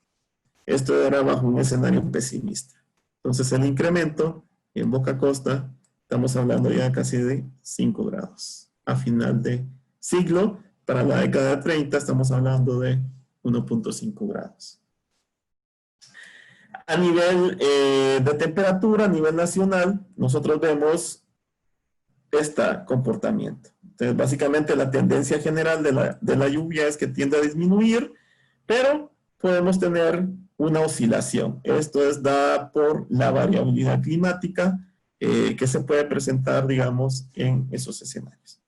Esto era bajo un escenario pesimista. Entonces el incremento en Boca Costa, estamos hablando ya casi de 5 grados. A final de siglo, para la década de 30 estamos hablando de 1.5 grados. A nivel de temperatura, a nivel nacional, nosotros vemos este comportamiento. Entonces, básicamente la tendencia general de la lluvia es que tiende a disminuir, pero podemos tener una oscilación. Esto es dada por la variabilidad climática que se puede presentar, digamos, en esos escenarios.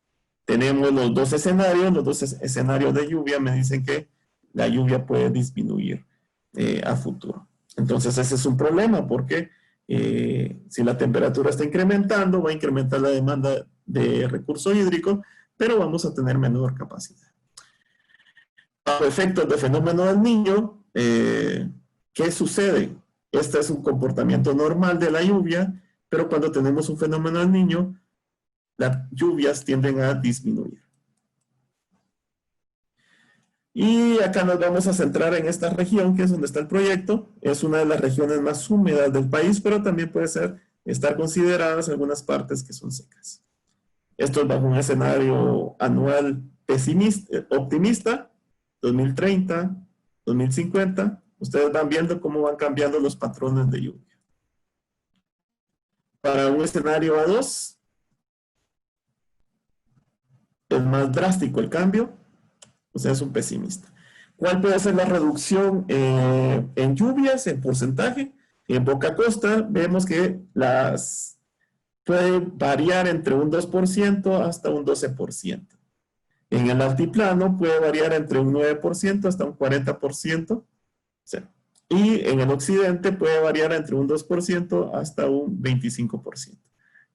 Tenemos los dos escenarios de lluvia me dicen que la lluvia puede disminuir a futuro. Entonces ese es un problema porque si la temperatura está incrementando, va a incrementar la demanda de recurso hídrico, pero vamos a tener menor capacidad. Bajo efectos de fenómeno del Niño, ¿qué sucede? Este es un comportamiento normal de la lluvia, pero cuando tenemos un fenómeno del Niño, las lluvias tienden a disminuir. Y acá nos vamos a centrar en esta región, que es donde está el proyecto. Es una de las regiones más húmedas del país, pero también puede estar consideradas algunas partes que son secas. Esto es bajo un escenario anual optimista, 2030, 2050. Ustedes van viendo cómo van cambiando los patrones de lluvia. Para un escenario A2, es más drástico el cambio, o sea, es un pesimista. ¿Cuál puede ser la reducción en lluvias, en porcentaje? En Boca Costa vemos que puede variar entre un 2% hasta un 12%. En el altiplano puede variar entre un 9% hasta un 40%. Y en el occidente puede variar entre un 2% hasta un 25%.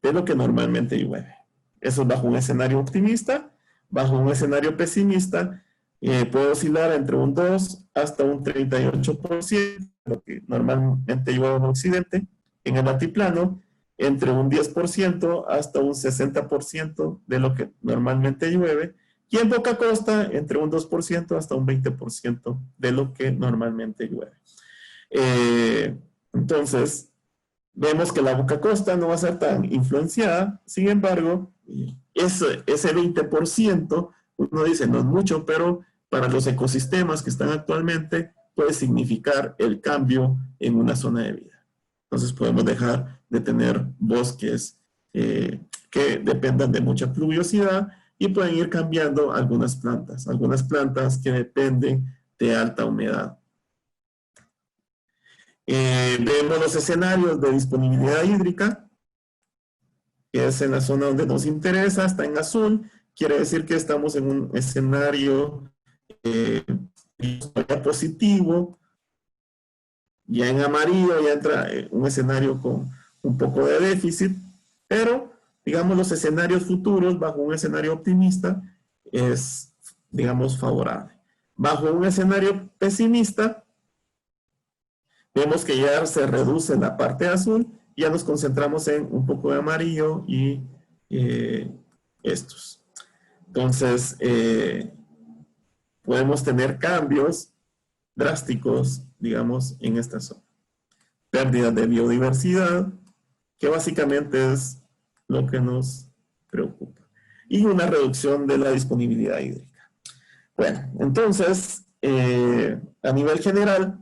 De lo que normalmente llueve. Eso es bajo un escenario optimista. Bajo un escenario pesimista puede oscilar entre un 2 hasta un 38%, lo que normalmente llueve en occidente. En el altiplano, entre un 10% hasta un 60% de lo que normalmente llueve. Y en Boca Costa, entre un 2% hasta un 20% de lo que normalmente llueve. Entonces, vemos que la Boca Costa no va a ser tan influenciada. Sin embargo, ese 20%, uno dice, no es mucho, pero para los ecosistemas que están actualmente, puede significar el cambio en una zona de vida. Entonces, podemos dejar de tener bosques que dependan de mucha pluviosidad y pueden ir cambiando algunas plantas que dependen de alta humedad. Vemos los escenarios de disponibilidad hídrica, que es en la zona donde nos interesa, está en azul, quiere decir que estamos en un escenario positivo. Ya en amarillo ya entra un escenario con un poco de déficit, pero digamos los escenarios futuros bajo un escenario optimista es, digamos, favorable. Bajo un escenario pesimista, vemos que ya se reduce la parte azul, ya nos concentramos en un poco de amarillo y estos. Entonces, podemos tener cambios drásticos, digamos, en esta zona. Pérdida de biodiversidad, que básicamente es lo que nos preocupa. Y una reducción de la disponibilidad hídrica. Bueno, entonces, a nivel general,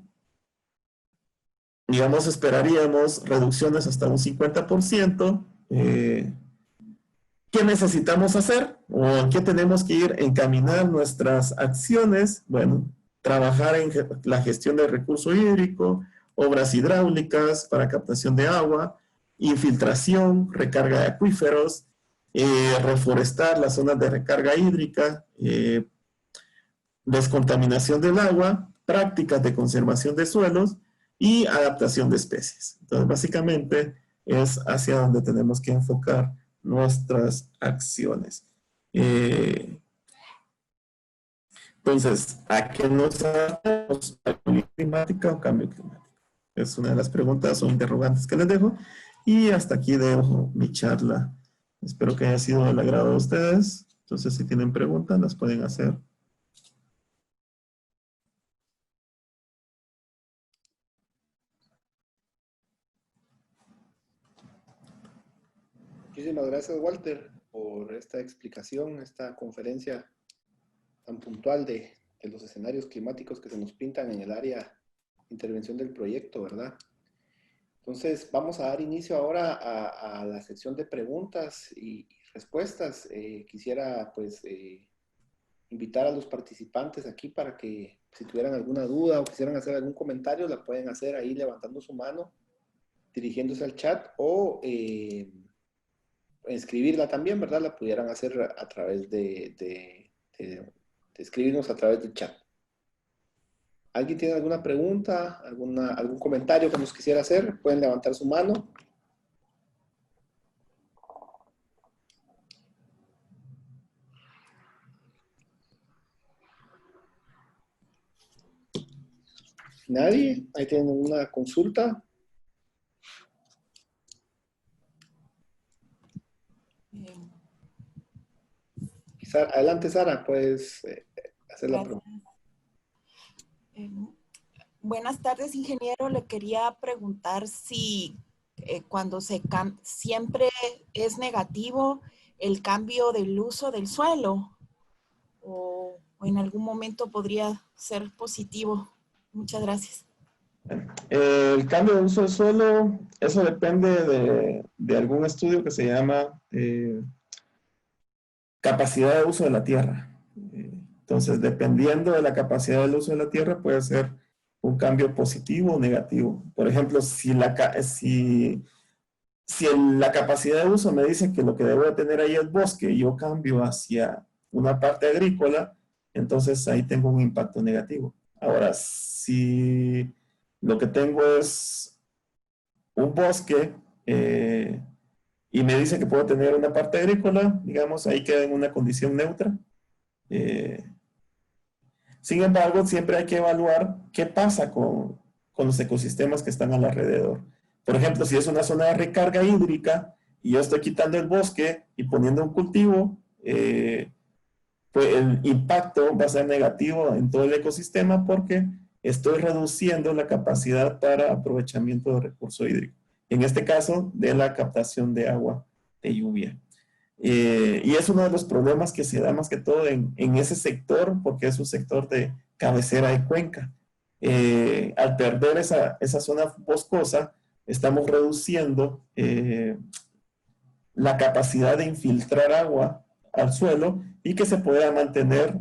digamos, esperaríamos reducciones hasta un 50%. ¿Qué necesitamos hacer? ¿O en qué tenemos que ir encaminar nuestras acciones? Bueno, trabajar en la gestión del recurso hídrico, obras hidráulicas para captación de agua, infiltración, recarga de acuíferos, reforestar las zonas de recarga hídrica, descontaminación del agua, prácticas de conservación de suelos y adaptación de especies. Entonces, básicamente es hacia donde tenemos que enfocar nuestras acciones. Entonces, ¿a qué nos adaptamos? ¿A cambio climático o cambio climático? Es una de las preguntas o interrogantes que les dejo. Y hasta aquí dejo mi charla. Espero que haya sido del agrado de ustedes. Entonces, si tienen preguntas, las pueden hacer. Muchísimas gracias, Walter, por esta explicación, esta conferencia tan puntual de los escenarios climáticos que se nos pintan en el área de intervención del proyecto, ¿verdad? Entonces, vamos a dar inicio ahora a la sección de preguntas y respuestas. Quisiera pues invitar a los participantes aquí para que si tuvieran alguna duda o quisieran hacer algún comentario, la pueden hacer ahí levantando su mano, dirigiéndose al chat o escribirla también, ¿verdad? La pudieran hacer a través de escribirnos a través del chat. ¿Alguien tiene alguna pregunta, algún comentario que nos quisiera hacer? Pueden levantar su mano. ¿Nadie? ¿Ahí tienen una consulta? Adelante, Sara, puedes hacer la pregunta. Buenas tardes, ingeniero. Le quería preguntar si cuando siempre es negativo el cambio del uso del suelo o en algún momento podría ser positivo. Muchas gracias. El cambio de uso del suelo, eso depende de algún estudio que se llama capacidad de uso de la tierra. Entonces, dependiendo de la capacidad del uso de la tierra, puede ser un cambio positivo o negativo. Por ejemplo, si la capacidad de uso me dice que lo que debo de tener ahí es bosque y yo cambio hacia una parte agrícola, entonces ahí tengo un impacto negativo. Ahora, si lo que tengo es un bosque y me dice que puedo tener una parte agrícola, digamos, ahí queda en una condición neutra. Sin embargo, siempre hay que evaluar qué pasa con los ecosistemas que están alrededor. Por ejemplo, si es una zona de recarga hídrica y yo estoy quitando el bosque y poniendo un cultivo, pues el impacto va a ser negativo en todo el ecosistema porque estoy reduciendo la capacidad para aprovechamiento del recurso hídrico. En este caso, de la captación de agua de lluvia. Y es uno de los problemas que se da más que todo en ese sector, porque es un sector de cabecera de cuenca. Al perder esa zona boscosa, estamos reduciendo la capacidad de infiltrar agua al suelo y que se pueda mantener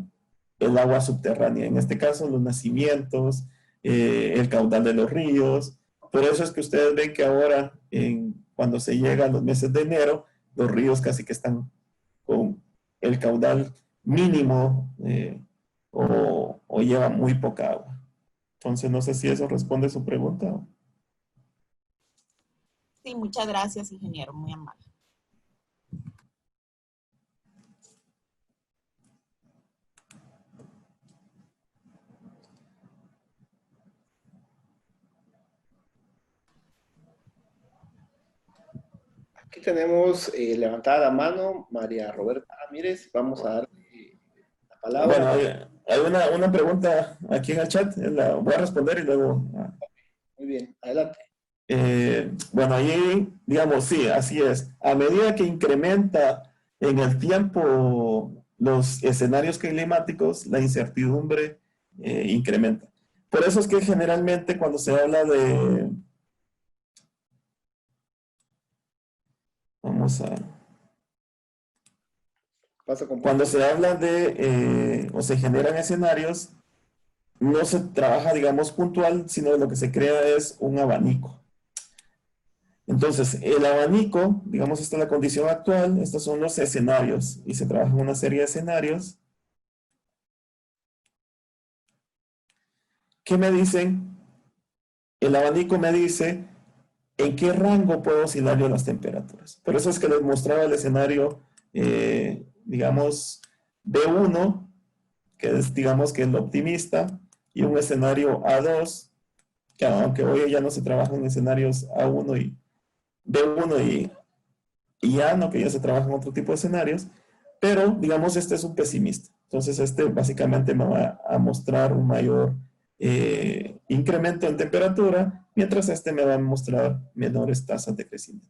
el agua subterránea. En este caso, los nacimientos, el caudal de los ríos. Por eso es que ustedes ven que ahora, cuando se llega a los meses de enero, los ríos casi que están con el caudal mínimo o llevan muy poca agua. Entonces, no sé si eso responde a su pregunta. Sí, muchas gracias, ingeniero. Muy amable. Aquí tenemos levantada la mano María Roberta Ramírez. Vamos a darle la palabra. Bueno, hay una pregunta aquí en el chat. La voy a responder y luego... Muy bien, adelante. Bueno, ahí, digamos, sí, así es. A medida que incrementa en el tiempo los escenarios climáticos, la incertidumbre incrementa. Por eso es que generalmente cuando se habla de... Vamos a... Cuando se habla de, o se generan escenarios, no se trabaja, digamos, puntual, sino lo que se crea es un abanico. Entonces, el abanico, digamos, esta es la condición actual, estos son los escenarios, y se trabaja en una serie de escenarios. ¿Qué me dicen? El abanico me dice en qué rango puedo oscilar yo las temperaturas. Por eso es que les mostraba el escenario, digamos, B1, que es, digamos, que el optimista, y un escenario A2, que aunque hoy ya no se trabaja en escenarios A1 y B1 y A, ¿no? Que ya se trabaja en otro tipo de escenarios, pero, digamos, este es un pesimista. Entonces, este básicamente me va a mostrar un mayor incremento en temperatura, mientras este me va a mostrar menores tasas de crecimiento.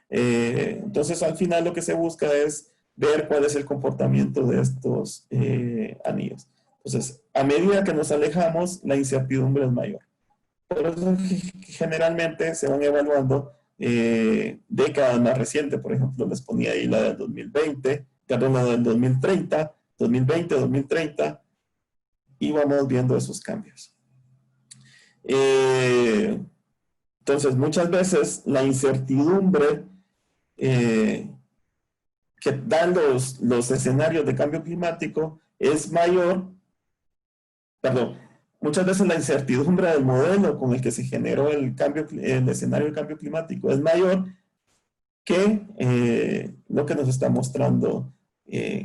Entonces, al final lo que se busca es ver cuál es el comportamiento de estos anillos. Entonces, a medida que nos alejamos, la incertidumbre es mayor. Por eso generalmente se van evaluando décadas más recientes, por ejemplo, les ponía ahí la del 2020, perdón, la del 2030, 2020, 2030, y vamos viendo esos cambios. Entonces, muchas veces la incertidumbre que dan los escenarios de cambio climático es mayor, perdón, muchas veces la incertidumbre del modelo con el que se generó el escenario de cambio climático es mayor que lo que nos está mostrando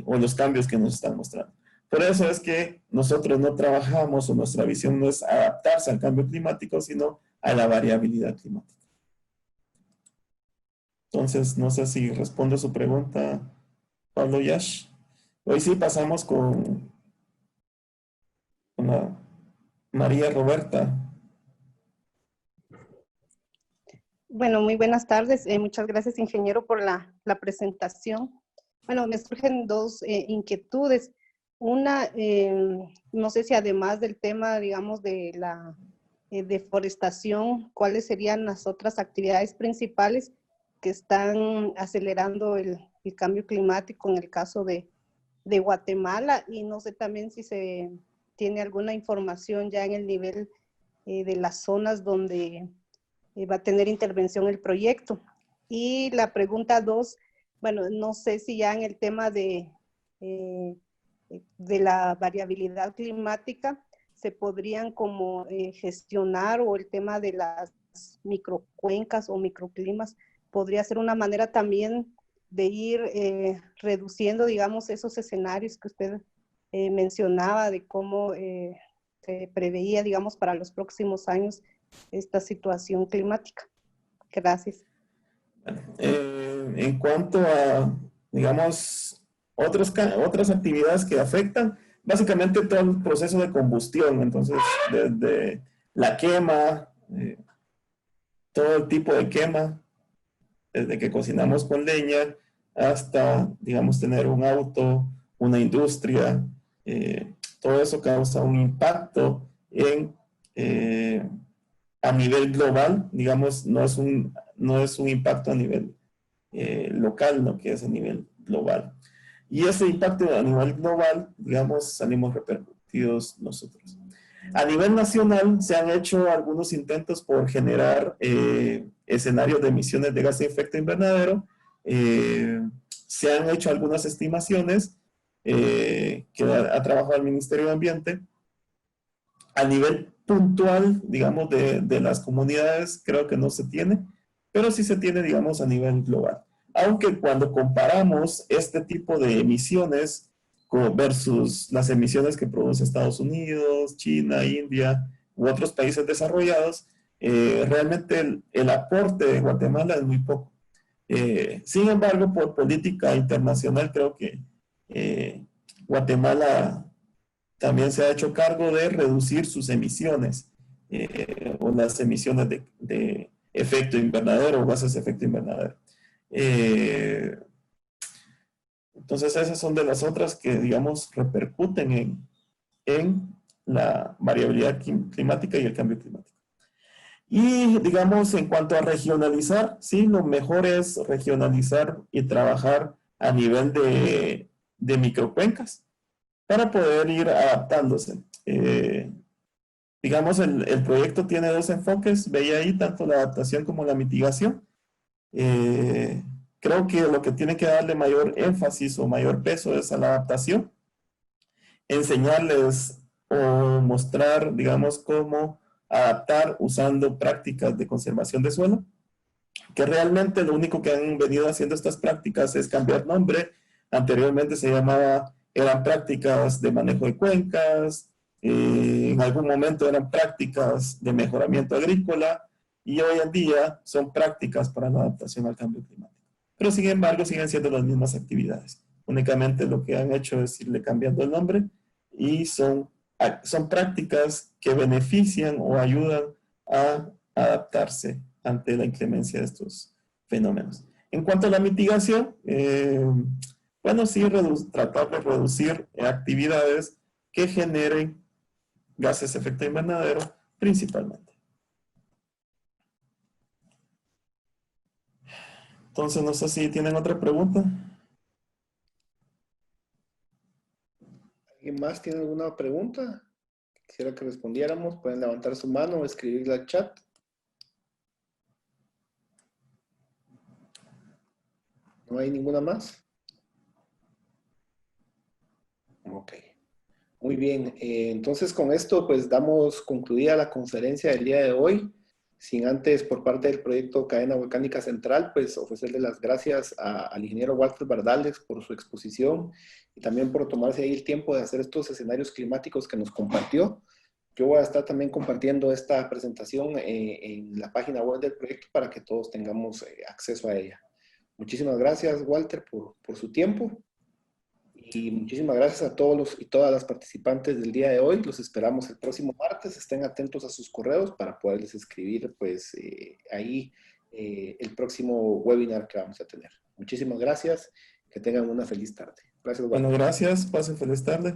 o los cambios que nos están mostrando. Por eso es que nosotros no trabajamos o nuestra visión no es adaptarse al cambio climático, sino a la variabilidad climática. Entonces, no sé si responde a su pregunta, Pablo Yash. Hoy sí pasamos con María Roberta. Bueno, muy buenas tardes. Muchas gracias, ingeniero, por la presentación. Bueno, me surgen dos inquietudes. Una, no sé si además del tema, digamos, de la deforestación, ¿cuáles serían las otras actividades principales que están acelerando el cambio climático en el caso de Guatemala? Y no sé también si se tiene alguna información ya en el nivel de las zonas donde va a tener intervención el proyecto. Y la pregunta 2, bueno, no sé si ya en el tema de la variabilidad climática se podrían como gestionar, o el tema de las microcuencas o microclimas podría ser una manera también de ir reduciendo, digamos, esos escenarios que usted mencionaba de cómo se preveía, digamos, para los próximos años esta situación climática. Gracias. En cuanto a, digamos, otras actividades que afectan, básicamente todo el proceso de combustión, entonces desde la quema, todo el tipo de quema, desde que cocinamos con leña hasta, digamos, tener un auto, una industria, todo eso causa un impacto a nivel global, digamos, no es un impacto a nivel local, no, que es a nivel global. Y ese impacto a nivel global, digamos, salimos repercutidos nosotros. A nivel nacional se han hecho algunos intentos por generar escenarios de emisiones de gas de efecto invernadero. Se han hecho algunas estimaciones que ha trabajado el Ministerio de Ambiente. A nivel puntual, digamos, de las comunidades, creo que no se tiene, pero sí se tiene, digamos, a nivel global. Aunque cuando comparamos este tipo de emisiones versus las emisiones que produce Estados Unidos, China, India u otros países desarrollados, realmente el aporte de Guatemala es muy poco. Sin embargo, por política internacional, creo que Guatemala también se ha hecho cargo de reducir sus emisiones o las emisiones de efecto invernadero o gases de efecto invernadero. Entonces esas son de las otras que, digamos, repercuten en la variabilidad climática y el cambio climático. Y, digamos, en cuanto a regionalizar, sí, lo mejor es regionalizar y trabajar a nivel de microcuencas para poder ir adaptándose. Digamos, el proyecto tiene dos enfoques, veía ahí tanto la adaptación como la mitigación. Creo que lo que tiene que darle mayor énfasis o mayor peso es a la adaptación. Enseñarles o mostrar, digamos, cómo adaptar usando prácticas de conservación de suelo, que realmente lo único que han venido haciendo estas prácticas es cambiar nombre. Anteriormente se llamaba, eran prácticas de manejo de cuencas, en algún momento eran prácticas de mejoramiento agrícola, y hoy en día son prácticas para la adaptación al cambio climático. Pero sin embargo siguen siendo las mismas actividades. Únicamente lo que han hecho es irle cambiando el nombre, y son prácticas que benefician o ayudan a adaptarse ante la inclemencia de estos fenómenos. En cuanto a la mitigación, bueno, sí, tratar de reducir actividades que generen gases de efecto invernadero principalmente. Entonces, no sé si tienen otra pregunta. ¿Alguien más tiene alguna pregunta? Quisiera que respondiéramos. Pueden levantar su mano o escribirla al chat. ¿No hay ninguna más? Ok. Muy bien. Entonces, con esto, pues, damos concluida la conferencia del día de hoy. Sin antes, por parte del proyecto Cadena Volcánica Central, pues, ofrecerle las gracias al ingeniero Walter Bardales por su exposición y también por tomarse ahí el tiempo de hacer estos escenarios climáticos que nos compartió. Yo voy a estar también compartiendo esta presentación en la página web del proyecto para que todos tengamos acceso a ella. Muchísimas gracias, Walter, por su tiempo. Y muchísimas gracias a todos los y todas las participantes del día de hoy. Los esperamos el próximo martes. Estén atentos a sus correos para poderles escribir pues ahí el próximo webinar que vamos a tener. Muchísimas gracias. Que tengan una feliz tarde. Gracias, Bueno, Walter. gracias. Pasen feliz tarde.